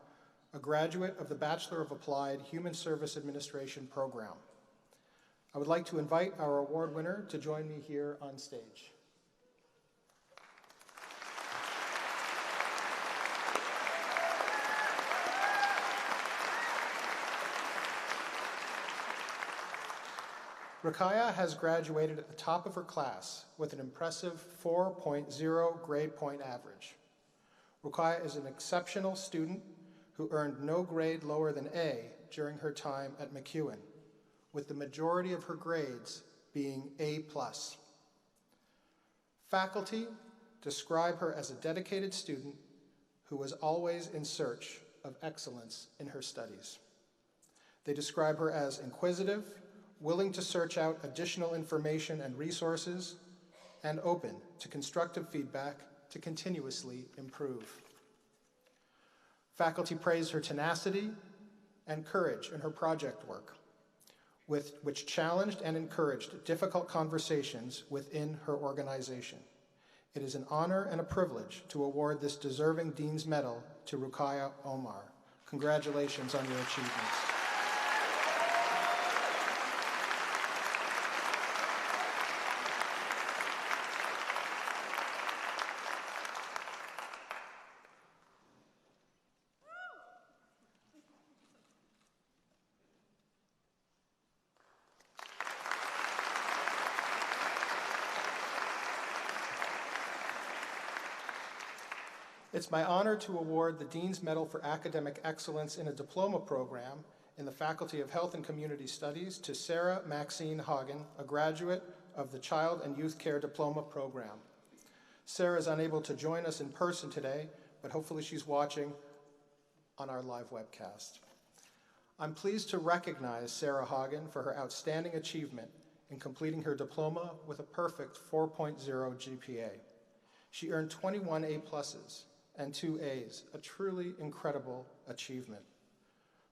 a graduate of the Bachelor of Applied Human Service Administration program. I would like to invite our award winner to join me here on stage. Ruqayya has graduated at the top of her class with an impressive 4.0 grade point average. Ruqayya is an exceptional student who earned no grade lower than A during her time at MacEwan, with the majority of her grades being A+. Faculty describe her as a dedicated student who was always in search of excellence in her studies. They describe her as inquisitive, willing to search out additional information and resources, and open to constructive feedback to continuously improve. Faculty praise her tenacity and courage in her project work, which challenged and encouraged difficult conversations within her organization. It is an honor and a privilege to award this deserving Dean's Medal to Ruqayya Omar. Congratulations on your achievements. It's my honor to award the Dean's Medal for Academic Excellence in a Diploma Program in the Faculty of Health and Community Studies to Sarah Maxine Hagen, a graduate of the Child and Youth Care Diploma Program. Sarah is unable to join us in person today, but hopefully she's watching on our live webcast. I'm pleased to recognize Sarah Hagen for her outstanding achievement in completing her diploma with a perfect 4.0 GPA. She earned 21 A+ and 2 A's, a truly incredible achievement.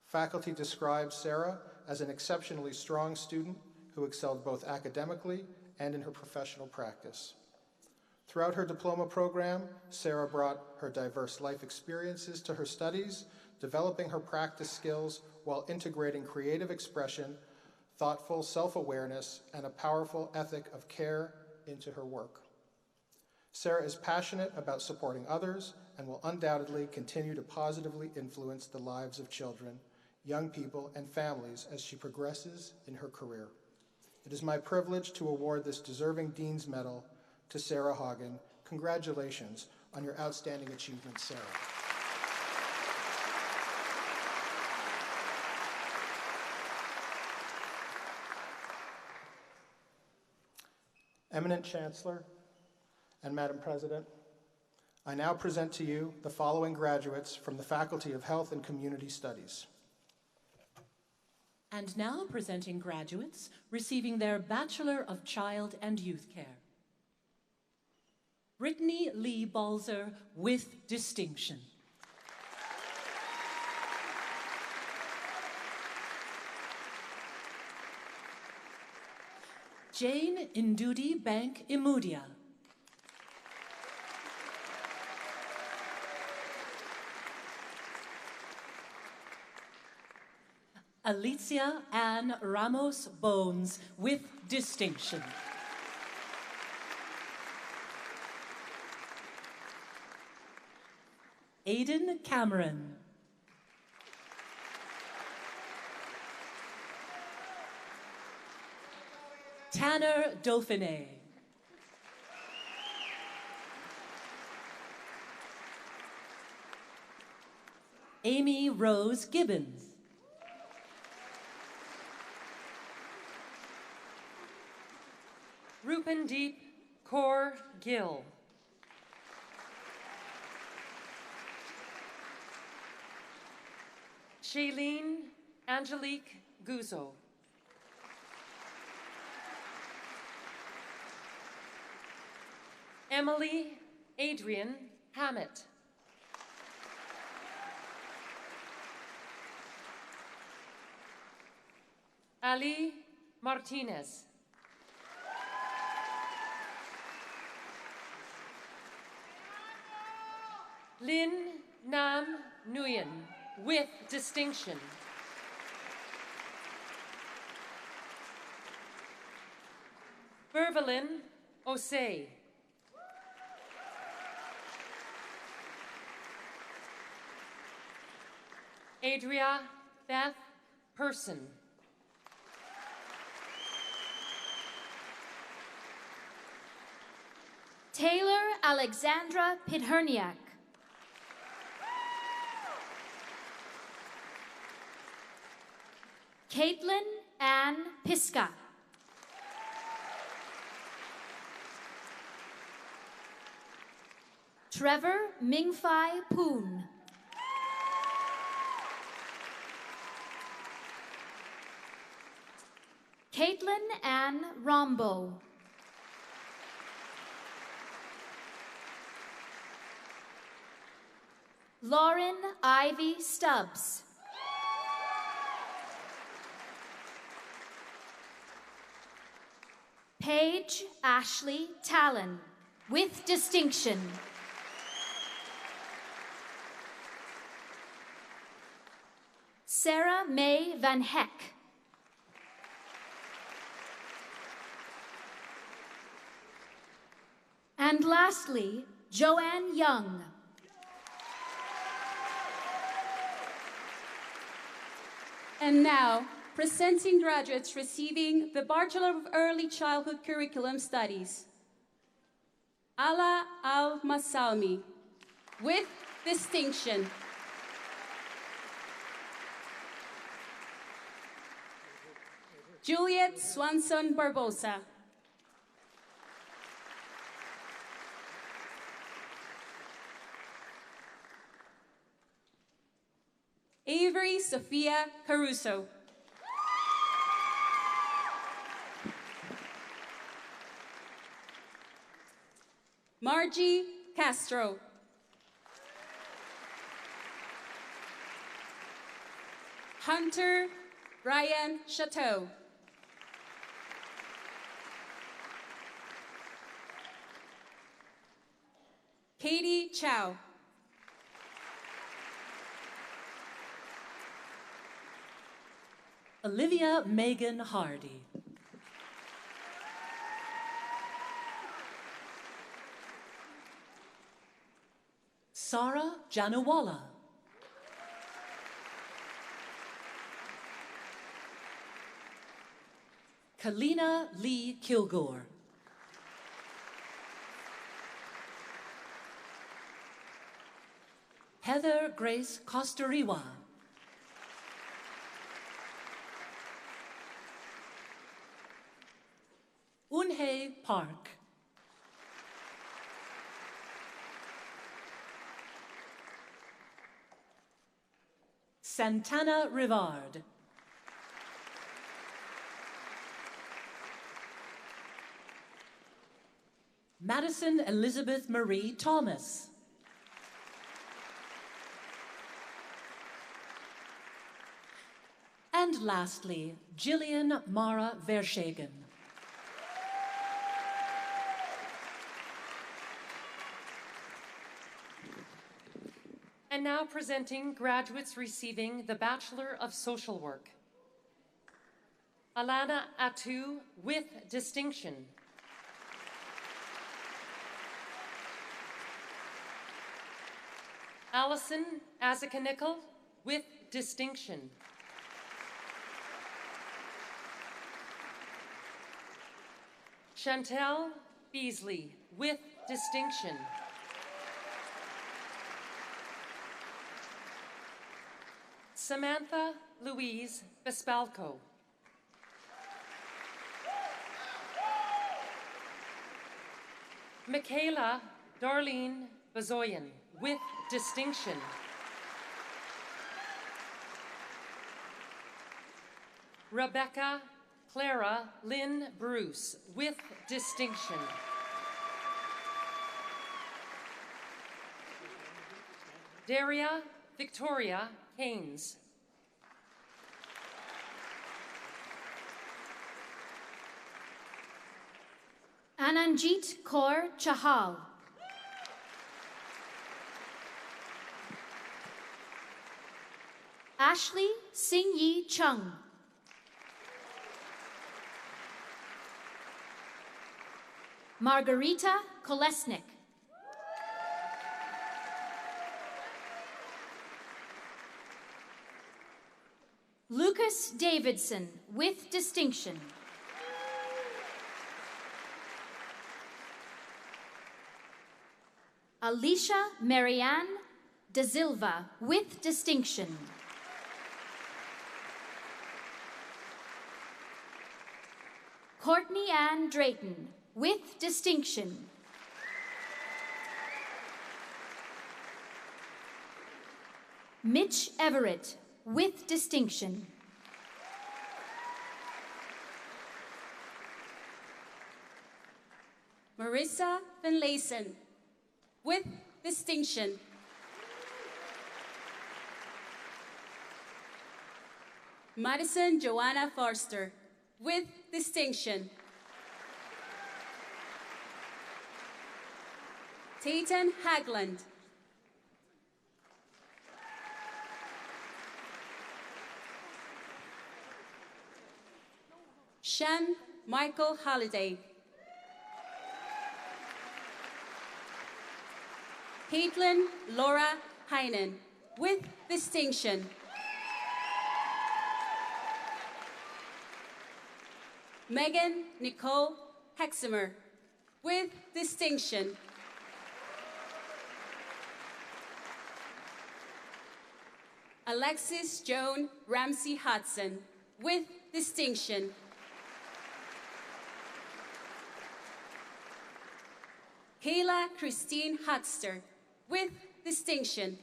Faculty describe Sarah as an exceptionally strong student who excelled both academically and in her professional practice. Throughout her diploma program, Sarah brought her diverse life experiences to her studies, developing her practice skills while integrating creative expression, thoughtful self-awareness, and a powerful ethic of care into her work. Sarah is passionate about supporting others and will undoubtedly continue to positively influence the lives of children, young people, and families as she progresses in her career. It is my privilege to award this deserving Dean's Medal to Sarah Hagen. Congratulations on your outstanding achievement, Sarah. Eminent Chancellor and Madam President, I now present to you the following graduates from the Faculty of Health and Community Studies. And now presenting graduates receiving their Bachelor of Child and Youth Care. Brittany Lee Balzer with distinction. Jane Indudi Bank Imudia. Alicia Ann Ramos Bones with distinction. Aiden Cameron. Tanner Dauphiné. Amy Rose Gibbons. Rupandeep Kaur Gill. Shailene Angelique Guzzo. Emily Adrian Hammett. Ali Martinez. Lin Nam Nguyen with distinction. Bervelin Osei. Adria Beth Person. Taylor Alexandra Pitherniak. Caitlin Ann Piska. Trevor Mingfai Poon. Caitlin Ann Rombo. Lauren Ivy Stubbs. Paige Ashley Talon with distinction. Sarah May Van Heck. And lastly, Joanne Young. And now, presenting graduates receiving the Bachelor of Early Childhood Curriculum Studies. Ala Al-Masalmi, with distinction. Juliet Swanson Barbosa. Avery Sophia Caruso. Margie Castro. Hunter Ryan Chateau. Katie Chow. Olivia Megan Hardy. Sarah Janawala. Kalina Lee Kilgore. Heather Grace Costariwa. Unhei Park. Santana Rivard. Madison Elizabeth Marie Thomas. And lastly, Jillian Mara Verschagen. And now presenting graduates receiving the Bachelor of Social Work. Alana Atu with distinction. Allison Azakanickel with distinction. Chantel Beasley with distinction. Samantha Louise Bespalco. Michaela Darlene Bazoyan with distinction. Rebecca Clara Lynn Bruce with distinction. Daria Victoria Haynes. Ananjit Kaur Chahal. Ashley Sing Yi Chung. Margarita Kolesnik. Lucas Davidson with distinction. Alicia Marianne De Silva with distinction. Courtney Ann Drayton with distinction. Mitch Everett with distinction. Marissa Van Leysen with distinction. Madison Joanna Forster with distinction. Tayton Hagland. Shan Michael Halliday. Caitlin Laura Heinen with distinction. Megan Nicole Hexemer with distinction. Alexis Joan Ramsey Hudson with distinction. Kayla Christine Hudster with distinction.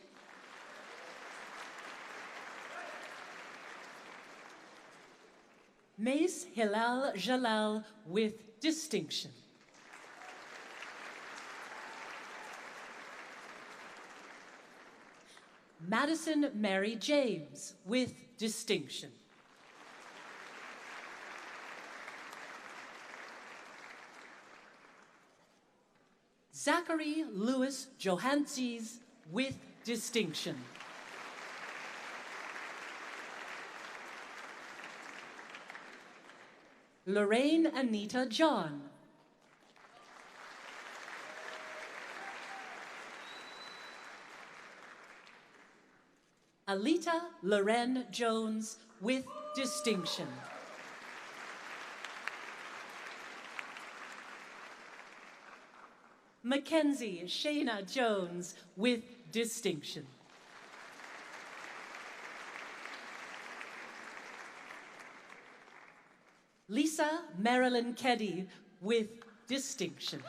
Mace Hilal Jalal with distinction. Madison Mary James with distinction. Zachary Louis Johanses with distinction. Lorraine Anita John. Alita Loren Jones with distinction. Mackenzie Shayna Jones with distinction. Lisa Marilyn Keddy with distinction.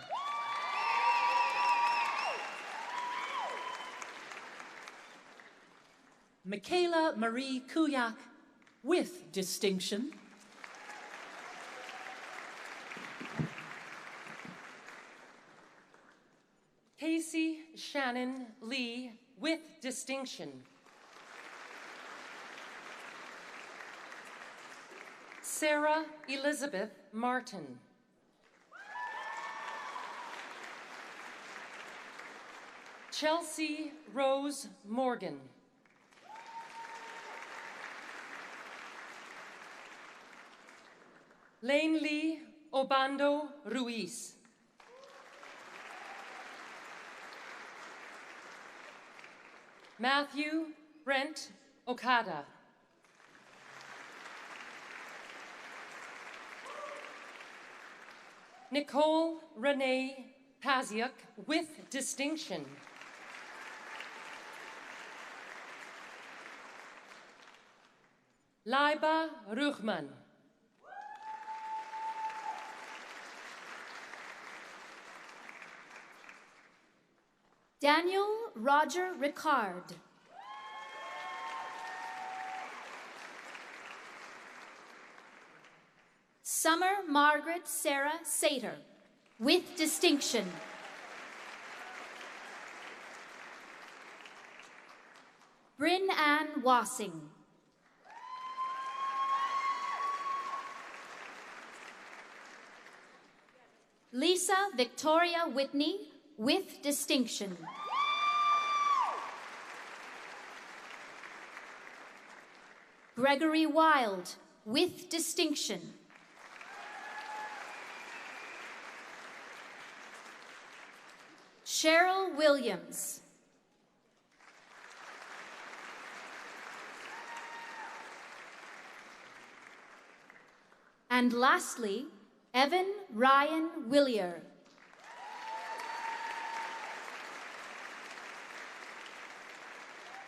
Michaela Marie Kuyak with distinction. Casey Shannon Lee with distinction. Sarah Elizabeth Martin. Chelsea Rose Morgan. Lane Lee Obando Ruiz. Matthew Brent Okada. Nicole Renee Paziuk with distinction. Laiba Ruchman. Daniel Roger Ricard. Summer Margaret Sarah Sater, with distinction. Bryn Ann Wassing. Lisa Victoria Whitney, with distinction. Gregory Wild, with distinction. Cheryl Williams. And lastly, Evan Ryan Willier.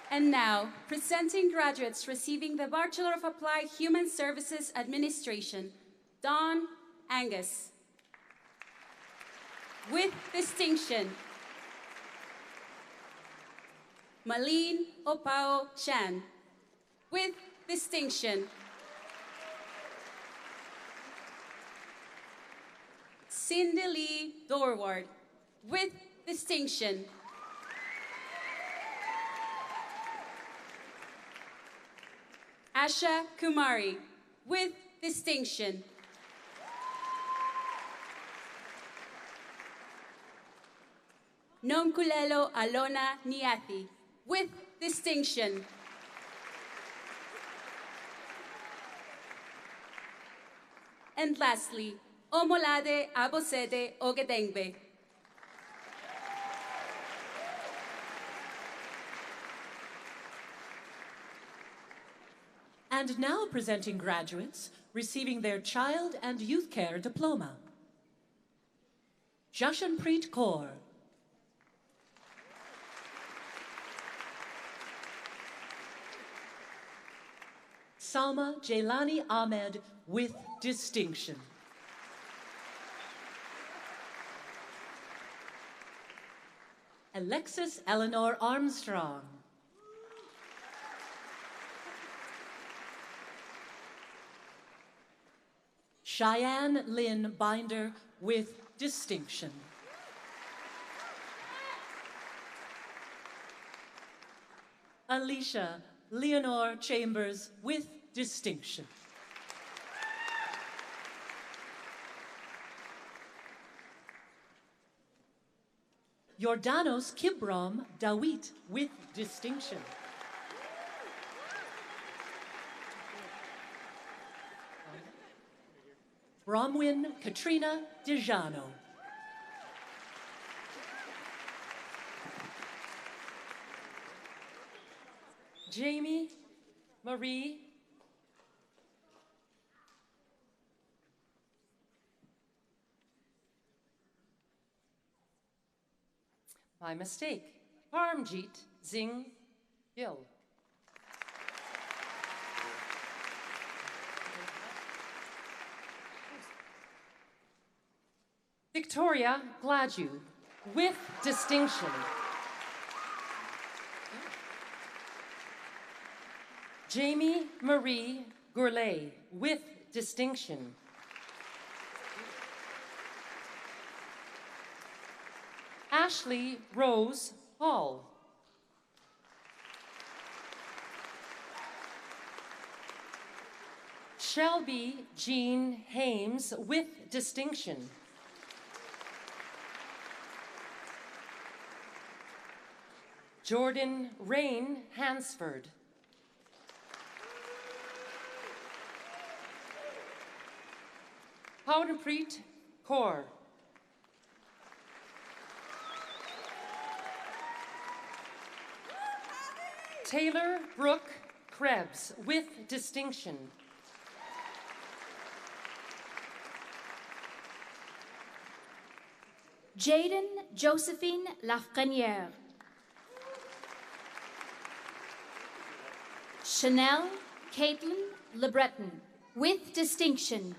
And now, presenting graduates receiving the Bachelor of Applied Human Services Administration, Don Angus. With distinction, Malene Opao Chan. With distinction, Cindy Lee Dorward. With distinction, Asha Kumari. With distinction, Nomkulelo Alona Niathi. With distinction, and lastly, Omolade Abosede Ogedengbe. And now presenting graduates receiving their Child and Youth Care Diploma. Jashanpreet Kaur. Salma Jailani Ahmed with distinction. Alexis Eleanor Armstrong. Cheyenne Lynn Binder with distinction. Alicia Leonore Chambers with distinction. Jordanos Kibram Dawit with distinction. Bromwyn Katrina Dejano. Jamie Marie My mistake. Parmjeet Singh Gill. Victoria Gladu with distinction. Jamie Marie Gourlay with distinction. Ashley Rose Hall. Shelby Jean Hames with distinction. Jordan Rain Hansford. Pawnpreet Kaur. Taylor Brooke Krebs with distinction. Jaden Josephine Lafrenière. Chanel Caitlin LeBreton with distinction.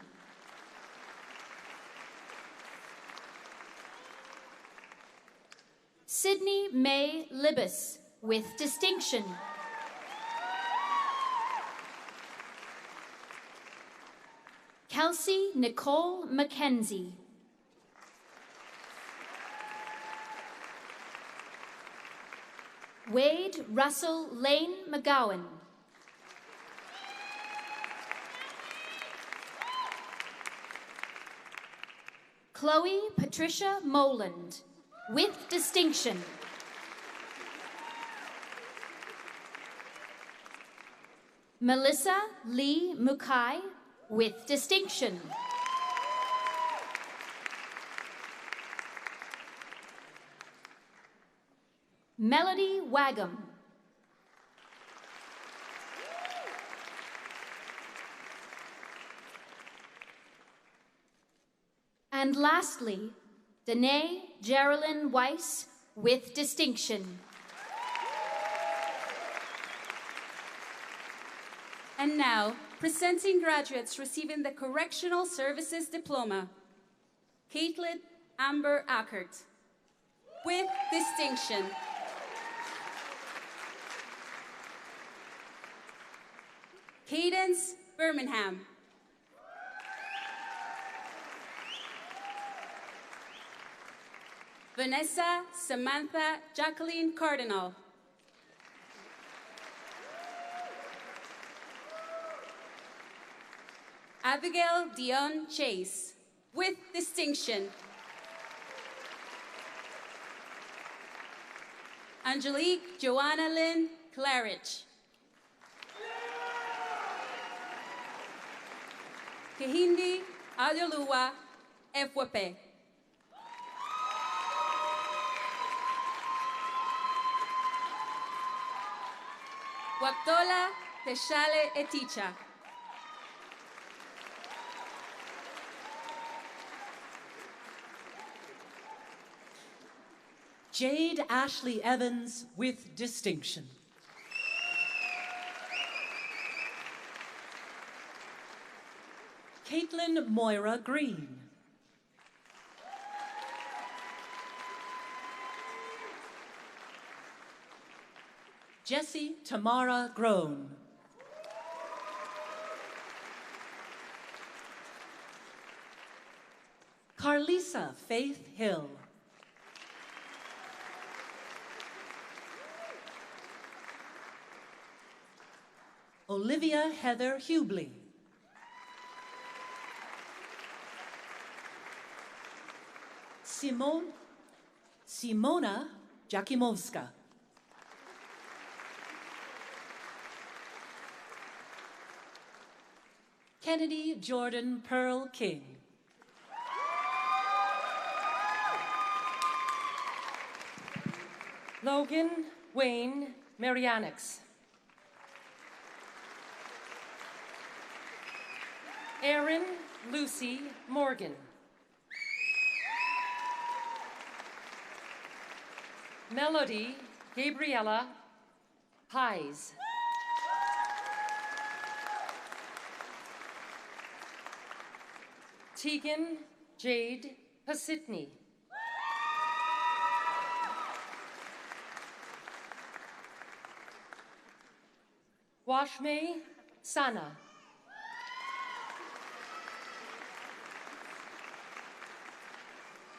Sydney May Libis with distinction. Kelsey Nicole Mackenzie. Wade Russell Lane McGowan. Chloe Patricia Moland with distinction. Melissa Lee Mukai with distinction. Melody Wagum. And lastly, Danae Geraldine Weiss with distinction. And now, presenting graduates receiving the Correctional Services Diploma, Caitlin Amber Ackert, with distinction. Cadence Birmingham. Vanessa Samantha Jacqueline Cardinal. Abigail Dion Chase, with distinction. Angelique Joanna Lynn Claridge. Kehindi Adeluwa Efwepe. Waktola Teshale Eticha. Jade Ashley Evans with distinction. Caitlin Moira Green. Jessie Tamara Groan. Carlisa Faith Hill. Olivia Heather Hubley. Simona Jakimowska. Kennedy Jordan Pearl King. Logan Wayne Marianix. Erin Lucy Morgan. Melody Gabriella Pies. Tegan Jade Pasitny. Washme Sana.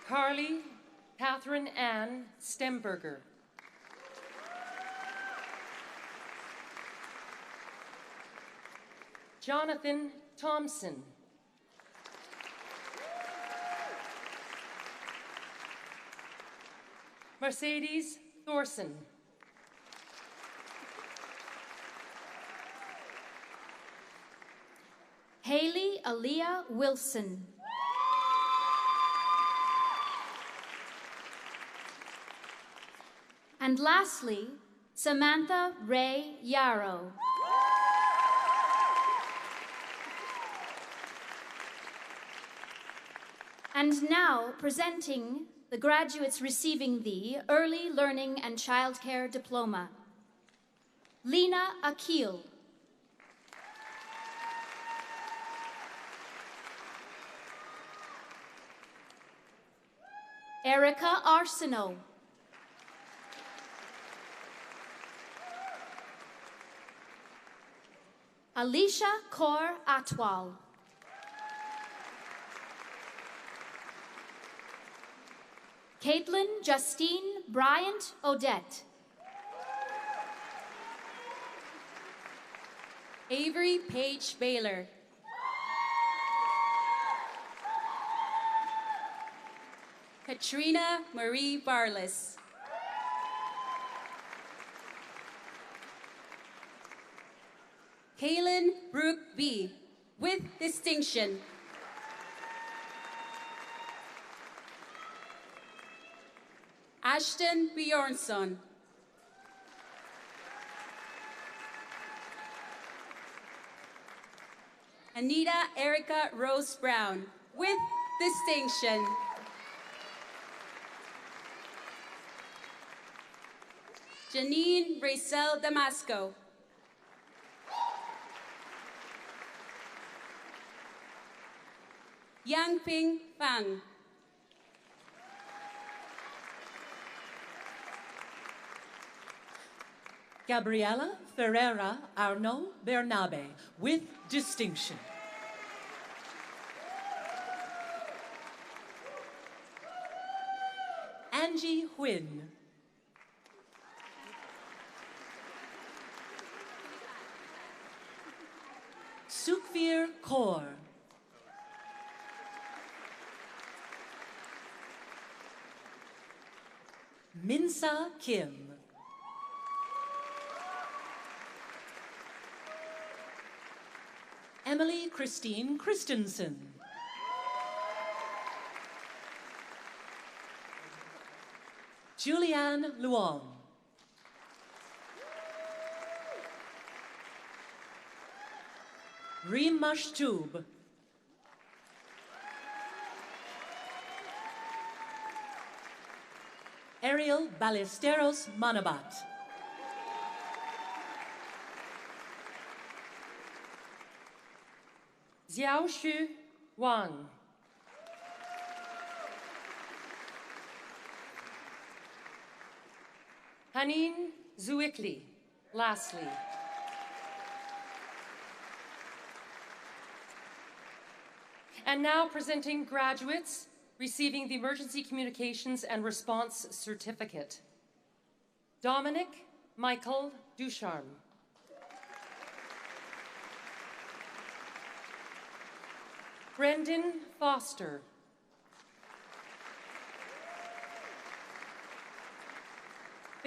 Carly Catherine Ann Stemberger. Jonathan Thompson. Mercedes Thorson. Haley Aaliyah Wilson. And lastly, Samantha Ray Yarrow. And now, presenting the graduates receiving the Early Learning and Childcare Diploma. Lena Akil. Erica Arsenault. Alicia Kaur Atwal. Caitlin Justine Bryant Odette. Avery Paige Baylor. Katrina Marie Barles. Kaylin Brooke B. with distinction. Ashton Bjornsson. Anita Erica Rose Brown with distinction. Janine Racel Damasco. Yang Ping Fang. Gabriela Ferreira Arnaud Bernabe with distinction. Angie Huynh. Sukhvir Kaur. Minsa Kim. Emily Christine Christensen. Julianne Luong. Reem Mashtub. Ariel Ballesteros Manabat. Xiaoshu Wang. Hanin Zuikli, lastly. And now presenting graduates receiving the Emergency Communications and Response Certificate. Dominic Michael Ducharme. Brendan Foster.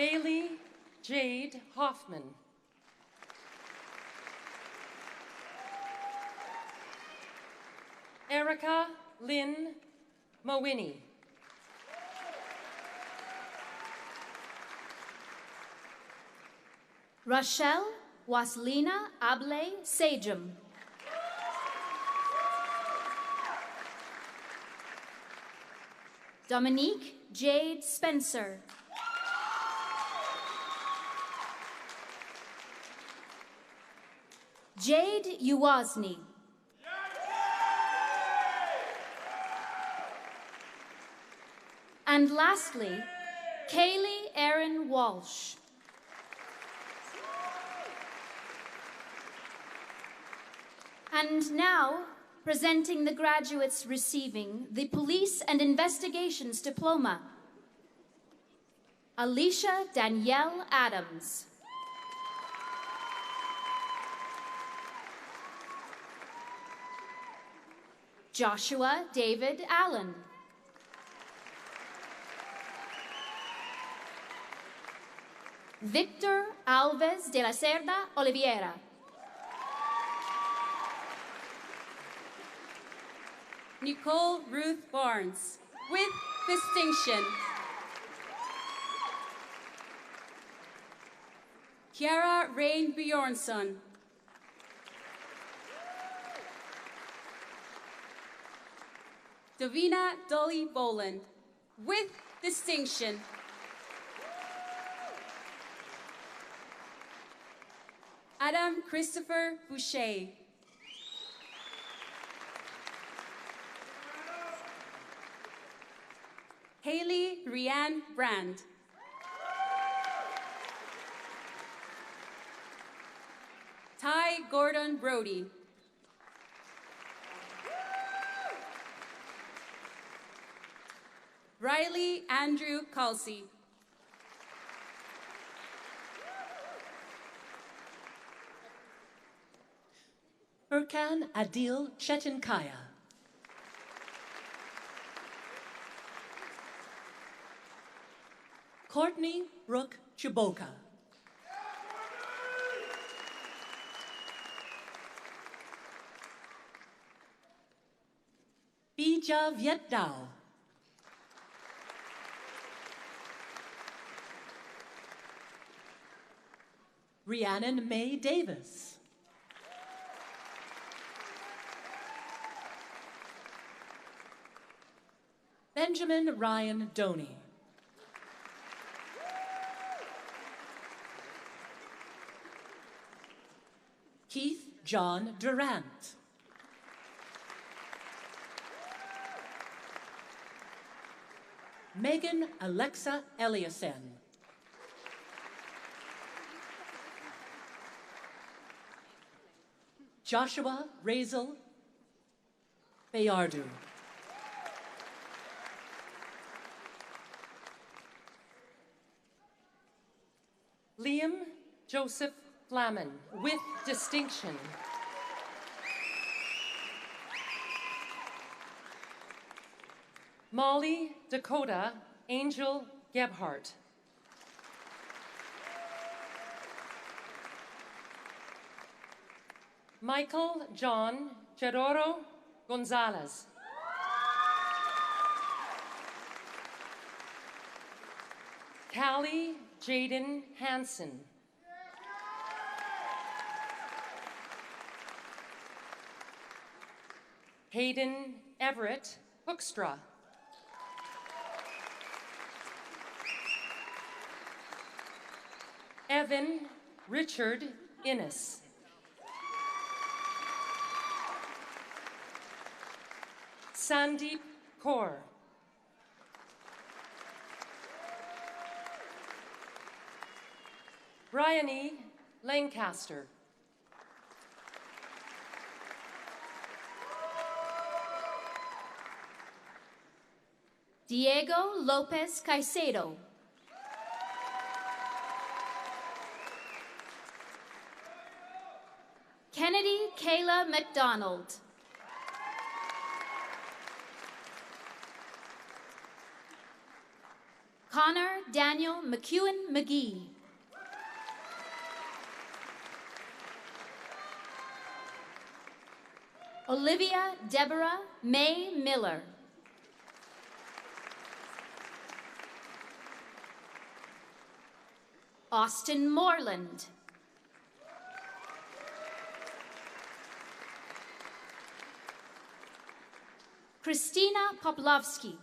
Bailey Jade Hoffman. Erica Lynn Mawini. Rochelle Waslina Able Sajum. Dominique Jade Spencer. Jade Uwazny. And lastly, Kaylee Erin Walsh. And now, presenting the graduates receiving the Police and Investigations Diploma, Alicia Danielle Adams. Joshua David Allen. Victor Alves de la Cerda Oliveira. Nicole Ruth Barnes, with distinction. Kiara Rain Bjornsson. Davina Dolly Boland, with distinction. Adam Christopher Boucher. Haley Rianne Brand. Ty Gordon Brody. Riley Andrew Culsey. Erkan Adil Chetinkaya. Courtney Rook Chiboka. Bija Viet Dao. Rhiannon May Davis. Benjamin Ryan Doney. Keith John Durant. Megan Alexa Eliasen. Joshua Razel Bayardu. Liam Joseph Flamen, with distinction. Molly Dakota Angel Gebhardt. Michael John Geroro Gonzalez. Callie Jaden Hansen. Hayden Everett Hoekstra. Evan Richard Innes. Sandeep Kaur. Bryony Lancaster. Diego Lopez Caicedo. Kennedy Kayla McDonald. Connor Daniel MacEwan McGee. Olivia Deborah May Miller. Austin Moreland. Christina Poplovsky.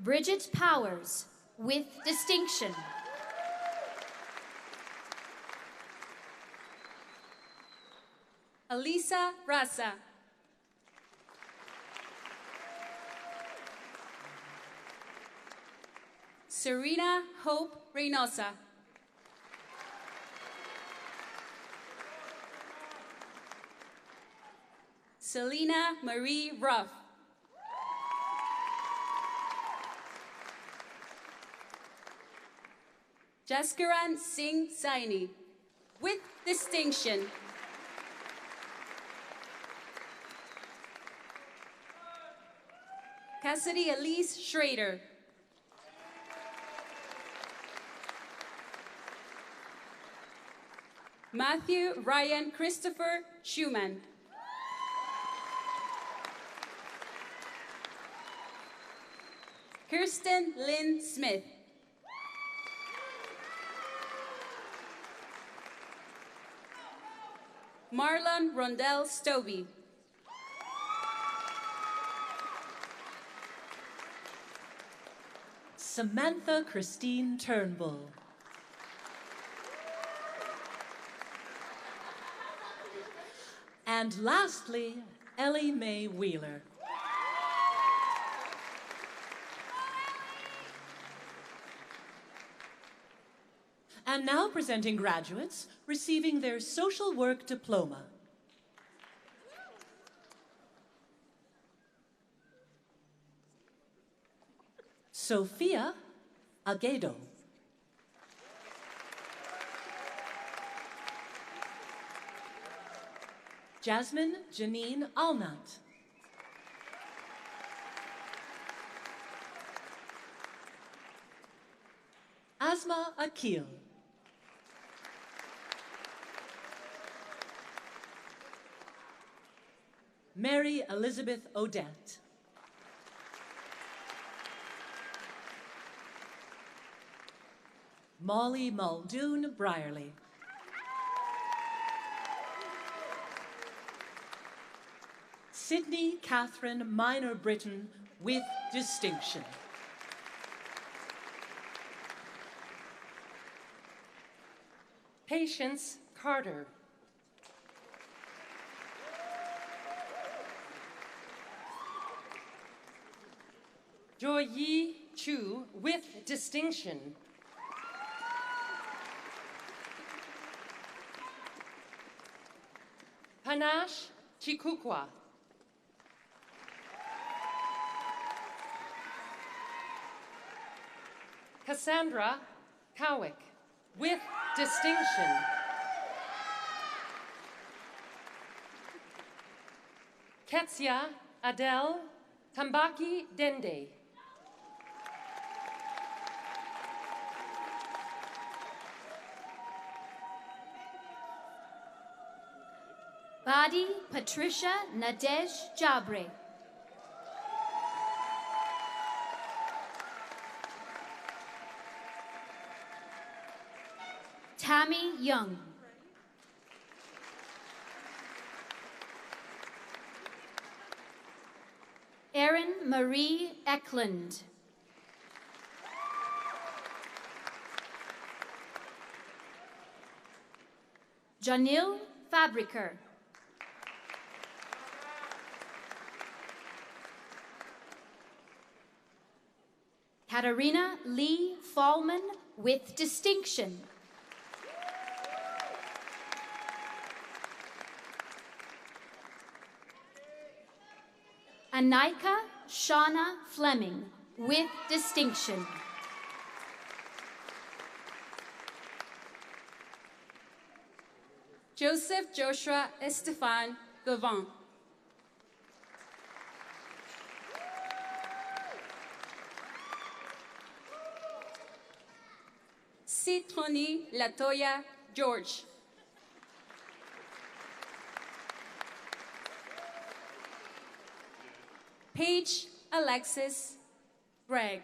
Bridget Powers, with distinction. Elisa Raza. Serena Hope Reynosa. Selena Marie Ruff. Jaskaran Singh Saini, with distinction. Cassidy Elise Schrader. Matthew Ryan Christopher Schumann. Kirsten Lynn Smith. Marlon Rondell Stobie. Samantha Christine Turnbull. And lastly, Ellie Mae Wheeler. And now presenting graduates receiving their social work diploma. Sophia Aguedo. Jasmine Janine Alnat. Asma Akil. Mary Elizabeth Odette. Molly Muldoon Brierly. Sydney Catherine Minor Britton, with distinction. Patience Carter. Joy Yi Chu, with distinction. Panache Chikukwa. Cassandra Cowick, with distinction. Ketsia Adele Tambaki Dende. Badi Patricia Nadej Jabre. Tammy Young. Erin Marie Eklund. Janil Fabriker. Katarina Lee Fallman, with distinction. Anika Shauna Fleming, with distinction. Joseph Joshua Estefan Gavin. Citroni Latoya George. Paige Alexis Greg.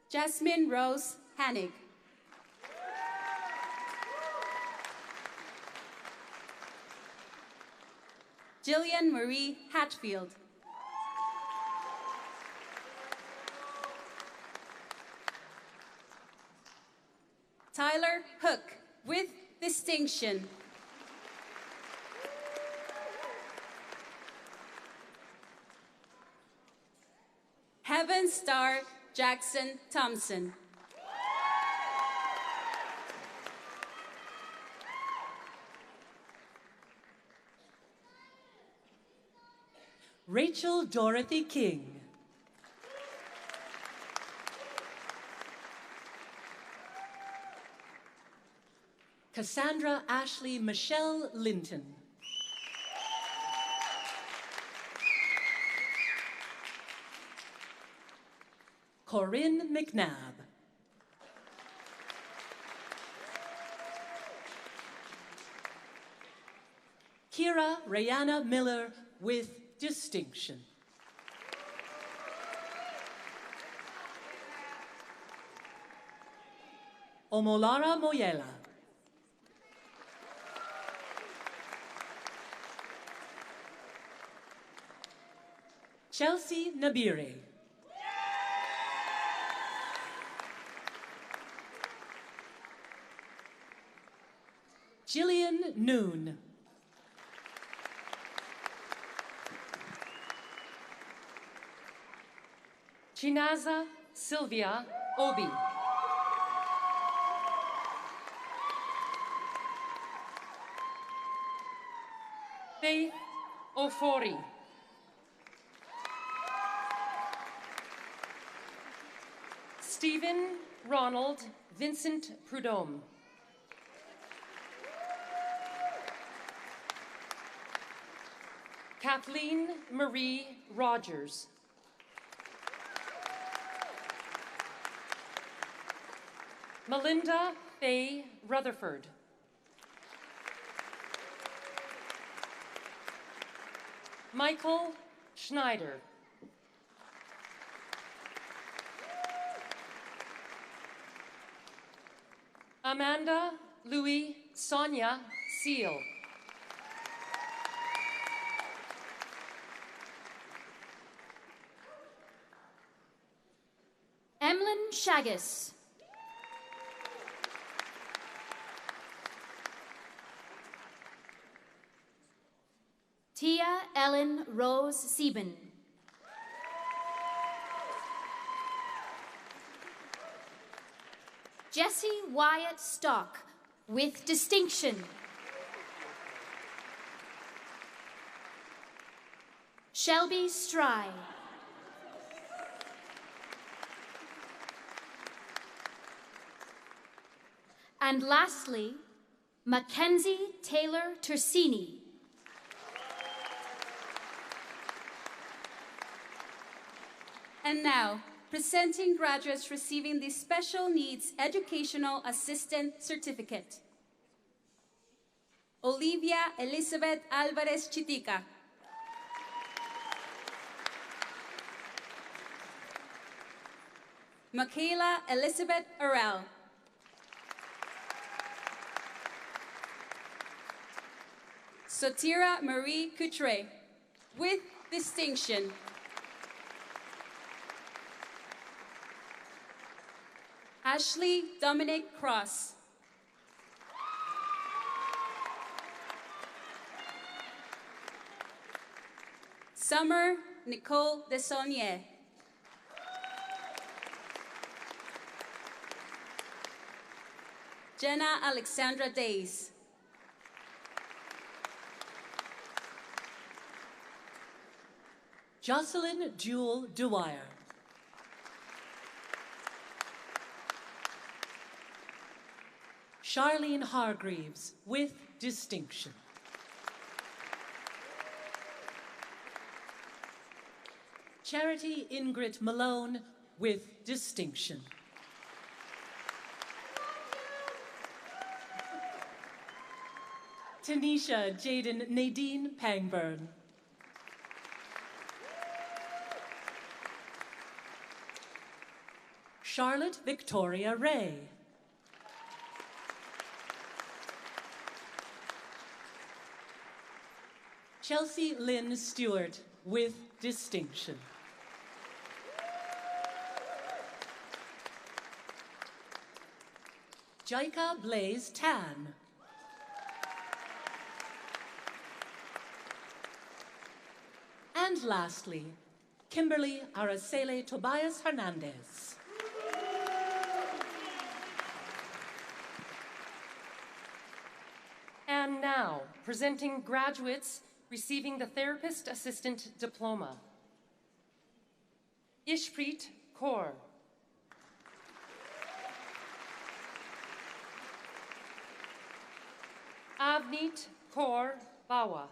Jasmine Rose Hanig. Jillian Marie Hatfield. Tyler Hook with distinction. Heaven Star Jackson Thompson. Rachel Dorothy King. Cassandra Ashley Michelle Linton. Corinne McNabb. Kira Rayana Miller with distinction. Omolara Moyela. Chelsea Nabire. Jillian Noon. Chinaza Sylvia Obi. Faith Ofori. Stephen Ronald Vincent Prudhomme. Kathleen Marie Rogers. Melinda Faye Rutherford. Michael Schneider. Amanda Louis Sonia Seal. Emlyn Shaggis. Tia Ellen Rose Sieben. Jesse Wyatt Stock with distinction. Shelby Stry. And lastly, Mackenzie Taylor Tersini. And now, presenting graduates receiving the Special Needs Educational Assistant Certificate. Olivia Elizabeth Alvarez Chitica. Michaela Elizabeth Arel. Sotira Marie Coutre, with distinction. Ashley Dominic Cross. Summer Nicole Desaulniers. Jenna Alexandra Days. Jocelyn Jewel Dwyer. Charlene Hargreaves with distinction. Charity Ingrid Malone with distinction. Tanisha Jaden Nadine Pangburn. Charlotte Victoria Ray. Chelsea Lynn Stewart with distinction. Jaika Blaze Tan. And lastly, Kimberly Araceli Tobias Hernandez. And now, presenting graduates receiving the Therapist Assistant Diploma. Ishpreet Kaur. Avneet Kaur Bawa.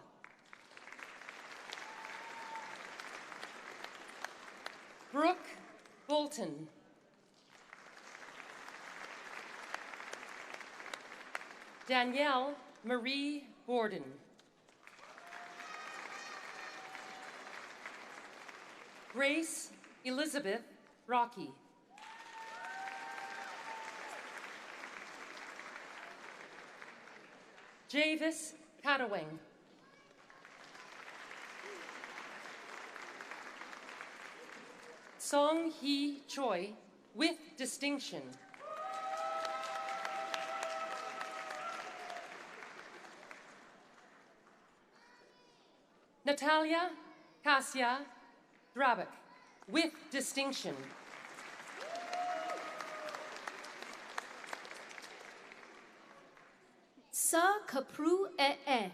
Brooke Bolton. Danielle Marie Gordon. Grace Elizabeth Rocky. Javis Catawang. Song Hee Choi with distinction. Natalia Kasia Drabik with distinction. Sa Kapru E.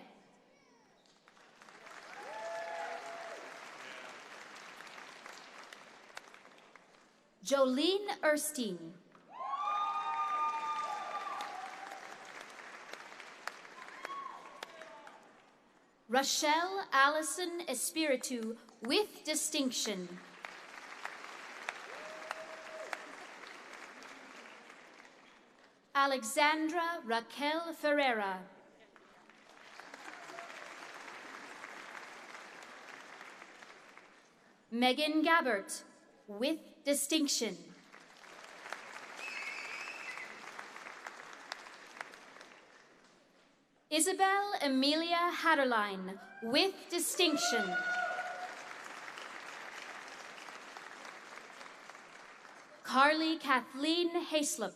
Jolene Erstein. Rochelle Allison Espiritu with distinction. Alexandra Raquel Ferreira. Megan Gabbert with distinction. Isabel Amelia Hatterline with distinction. Carly Kathleen Hayslip.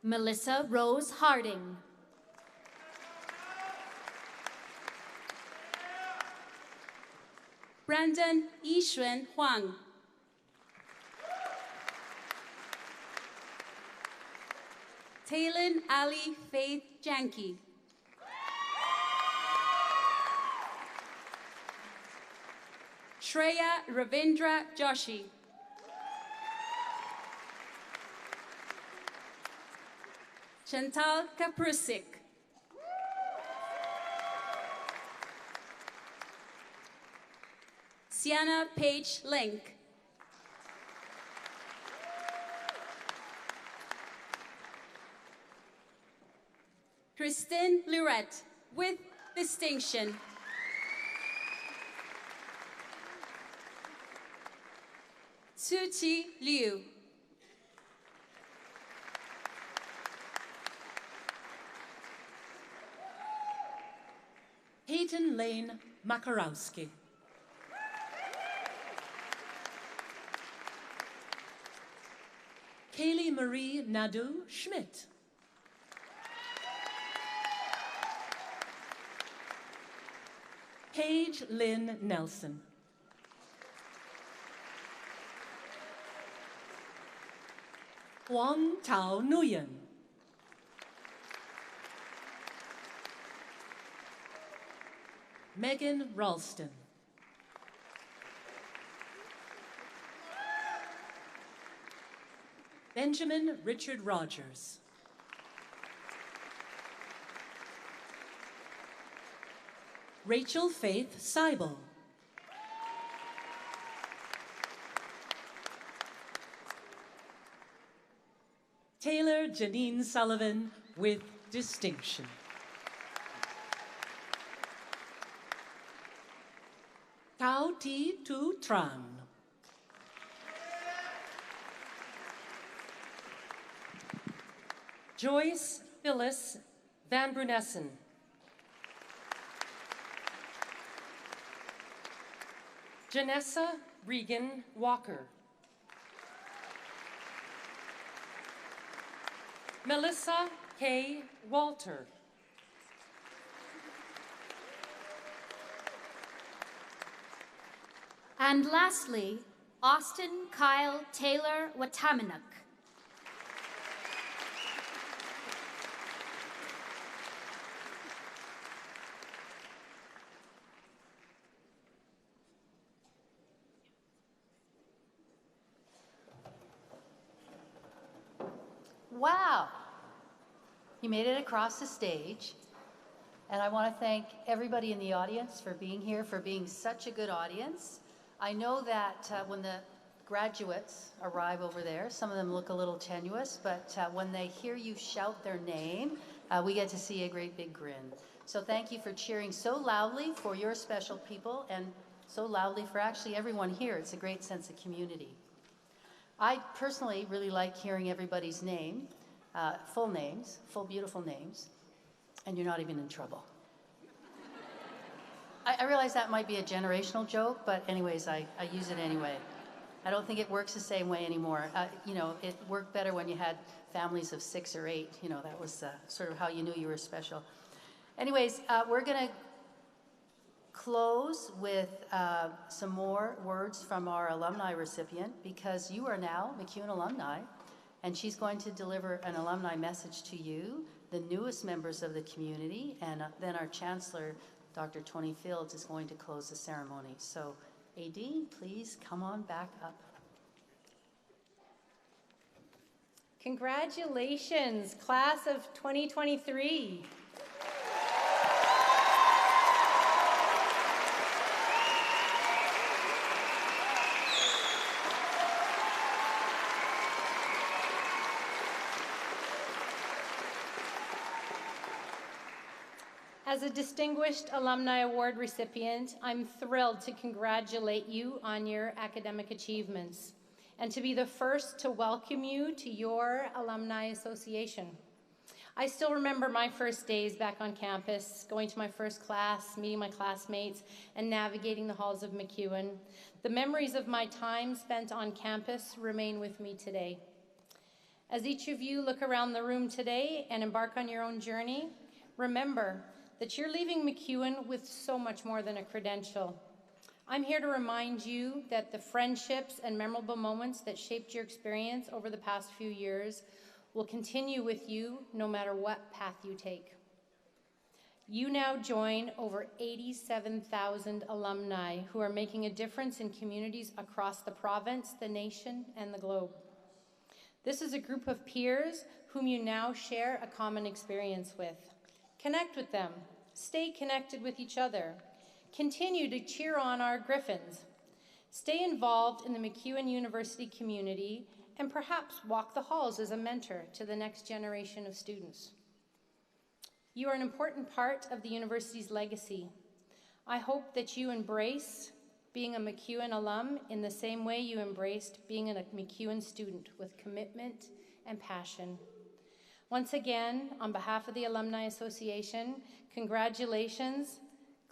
Melissa Rose Harding. Brandon Yixuan Huang. Taylin Ali Faith Janke. Shreya Ravindra Joshi. Chantal Kaprusik. Sienna Page Link. Kristen Lurette with distinction. Suchi Liu. Peyton Lane Makarowski. Kaylee Marie Nadeau Schmidt. Paige Lynn Nelson. Huang Tao Nguyen. Megan Ralston. Benjamin Richard Rogers. Rachel Faith Seibel. Taylor Janine Sullivan with distinction. Tao Ti Tu Tran. Joyce Phyllis Van Brunessen. Janessa Regan Walker. Melissa K. Walter. And lastly, Austin Kyle Taylor Wataminuk. Wow. You made it across the stage. And I want to thank everybody in the audience for being here, for being such a good audience. I know that when the graduates arrive over there, some of them look a little tenuous, but when they hear you shout their name, we get to see a great big grin. So thank you for cheering so loudly for your special people and so loudly for actually everyone here. It's a great sense of community. I personally really like hearing everybody's name, full names, full beautiful names, and you're not even in trouble. I realize that might be a generational joke, but anyways, I use it anyway. I don't think it works the same way anymore. You know, it worked better when you had families of 6 or 8. You know, that was sort of how you knew you were special. Anyways, we're going to close with some more words from our alumni recipient, because you are now MacEwan alumni, and she's going to deliver an alumni message to you, the newest members of the community, and then our Chancellor, Dr. Tony Fields, is going to close the ceremony. So, AD, please come on back up. Congratulations, class of 2023. As a distinguished Alumni Award recipient, I'm thrilled to congratulate you on your academic achievements and to be the first to welcome you to your Alumni Association. I still remember my first days back on campus, going to my first class, meeting my classmates, and navigating the halls of MacEwan. The memories of my time spent on campus remain with me today. As each of you look around the room today and embark on your own journey, remember that you're leaving MacEwan with so much more than a credential. I'm here to remind you that the friendships and memorable moments that shaped your experience over the past few years will continue with you no matter what path you take. You now join over 87,000 alumni who are making a difference in communities across the province, the nation, and the globe. This is a group of peers whom you now share a common experience with. Connect with them, stay connected with each other, continue to cheer on our Griffins, stay involved in the MacEwan University community, and perhaps walk the halls as a mentor to the next generation of students. You are an important part of the university's legacy. I hope that you embrace being a MacEwan alum in the same way you embraced being a MacEwan student, with commitment and passion. Once again, on behalf of the Alumni Association, congratulations,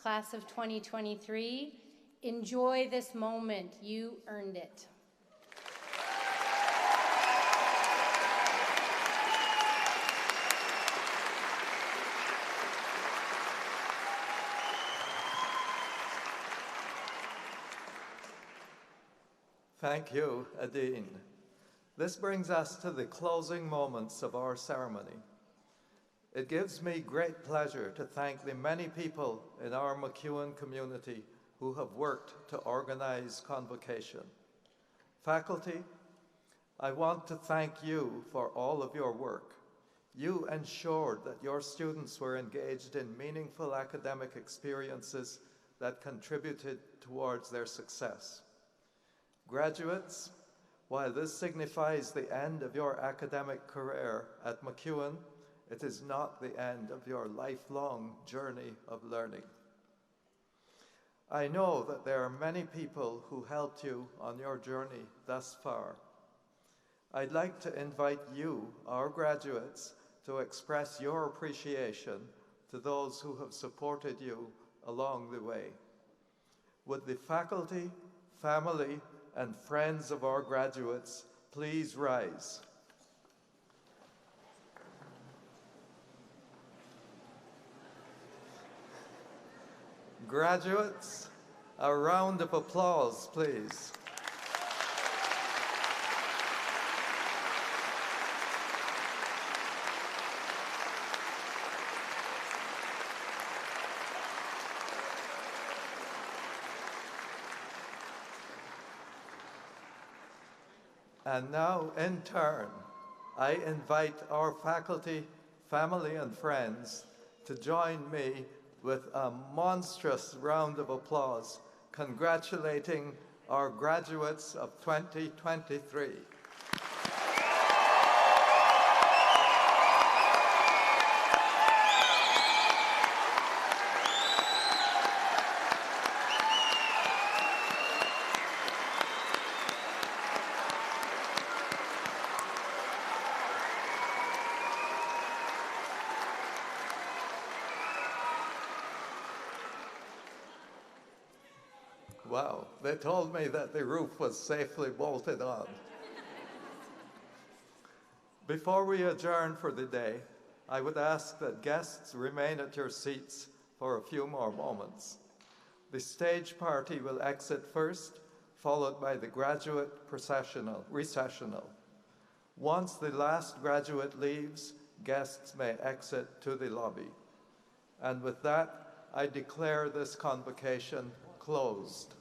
class of 2023. Enjoy this moment. You earned it. Thank you, Adine. This brings us to the closing moments of our ceremony. It gives me great pleasure to thank the many people in our MacEwan community who have worked to organize Convocation. Faculty, I want to thank you for all of your work. You ensured that your students were engaged in meaningful academic experiences that contributed towards their success. Graduates, while this signifies the end of your academic career at MacEwan, it is not the end of your lifelong journey of learning. I know that there are many people who helped you on your journey thus far. I'd like to invite you, our graduates, to express your appreciation to those who have supported you along the way. Would the faculty, family, and friends of our graduates please rise? Graduates, a round of applause, please. And now, in turn, I invite our faculty, family, and friends to join me with a monstrous round of applause, congratulating our graduates of 2023. Wow, they told me that the roof was safely bolted on. Before we adjourn for the day, I would ask that guests remain at your seats for a few more moments. The stage party will exit first, followed by the graduate recessional. Once the last graduate leaves, guests may exit to the lobby. And with that, I declare this convocation closed.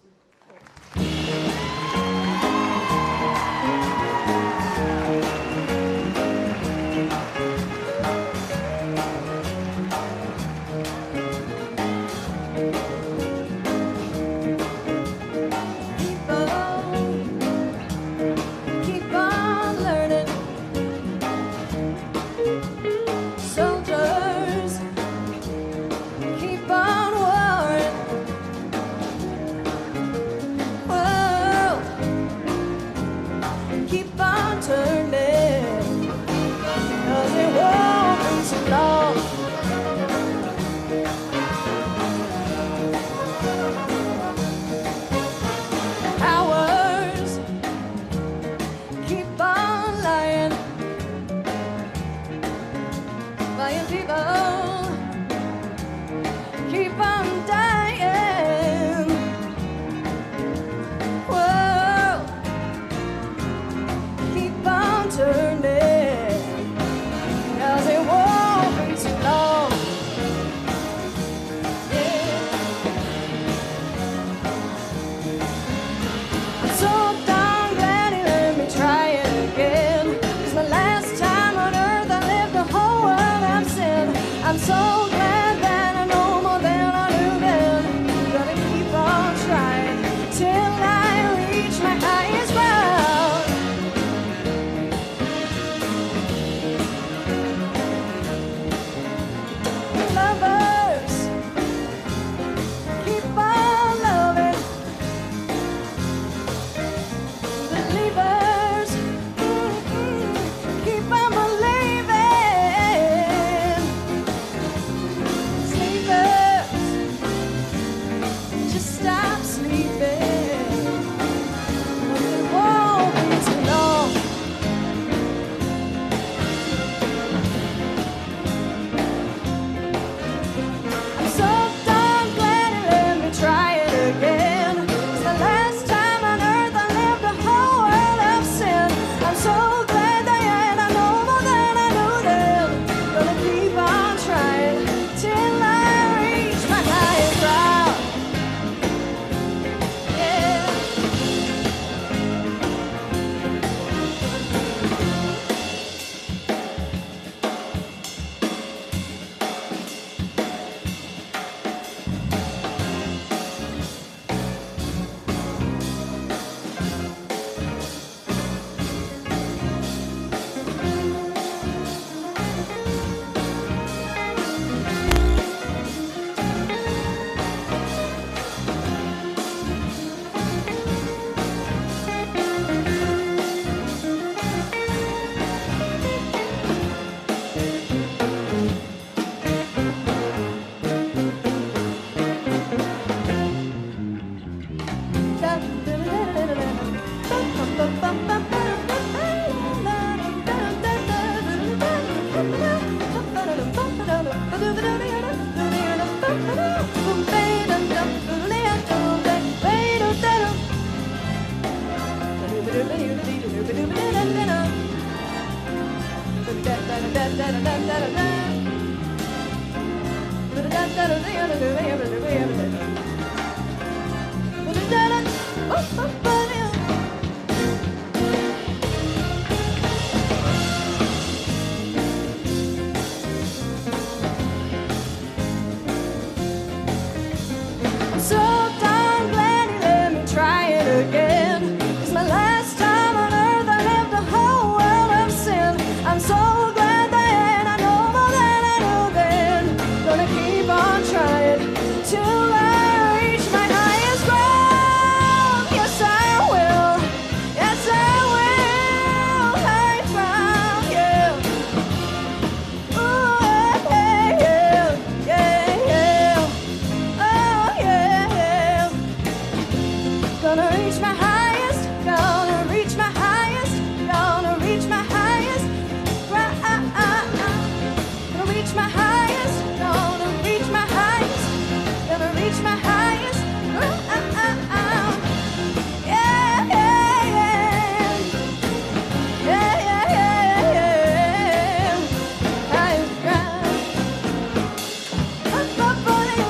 So darn glad he let me try it again. It's my last time on earth. I lived a whole world of sin. I'm so glad that I know more than I knew then. Gonna keep on trying till I reach my highest ground. Yes, I will. Yes, I will. I found you. Ooh, yeah, yeah, yeah, yeah. Oh, yeah. Gonna reach my highest, gonna reach my highest, gonna reach my highest ground. Gonna reach my highest, gonna reach my highest, gonna reach my highest ground. Yeah, yeah, yeah. Yeah, yeah, yeah, yeah. Highest ground. Up, up on you,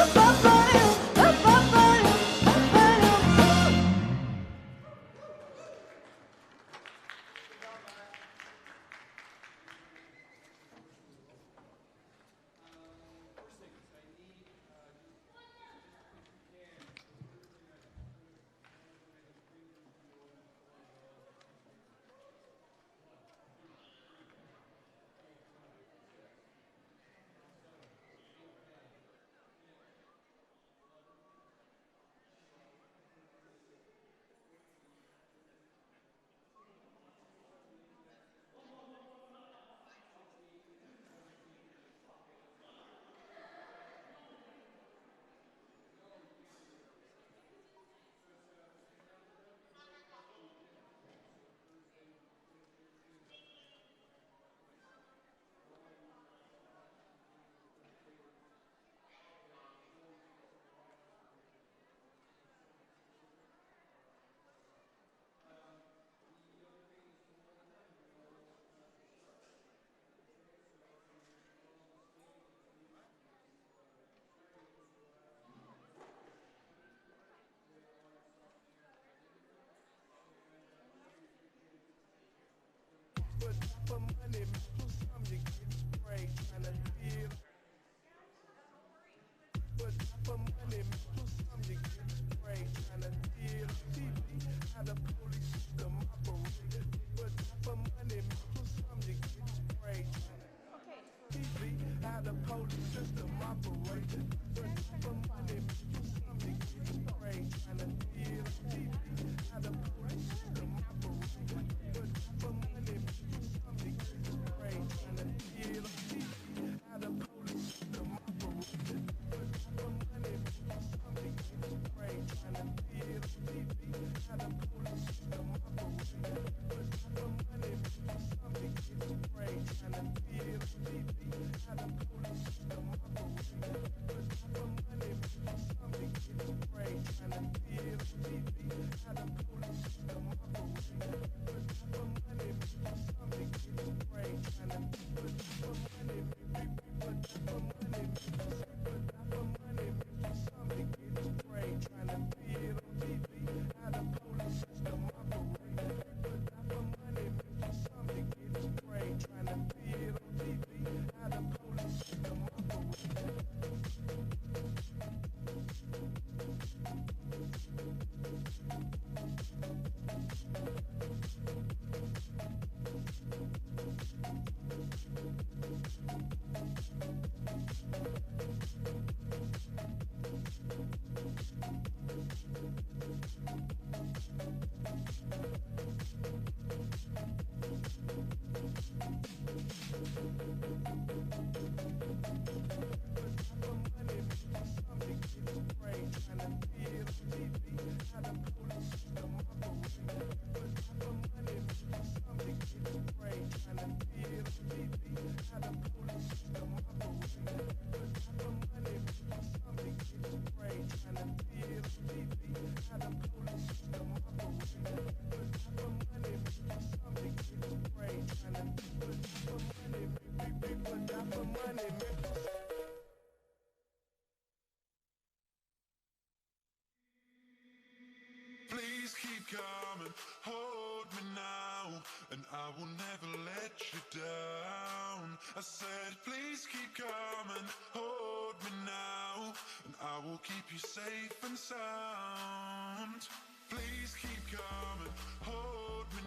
up on you, up on you, up on you. Please keep coming, hold me now, and I will never let you down. I said, please keep coming, hold me now, and I will keep you safe and sound. Please keep coming, hold me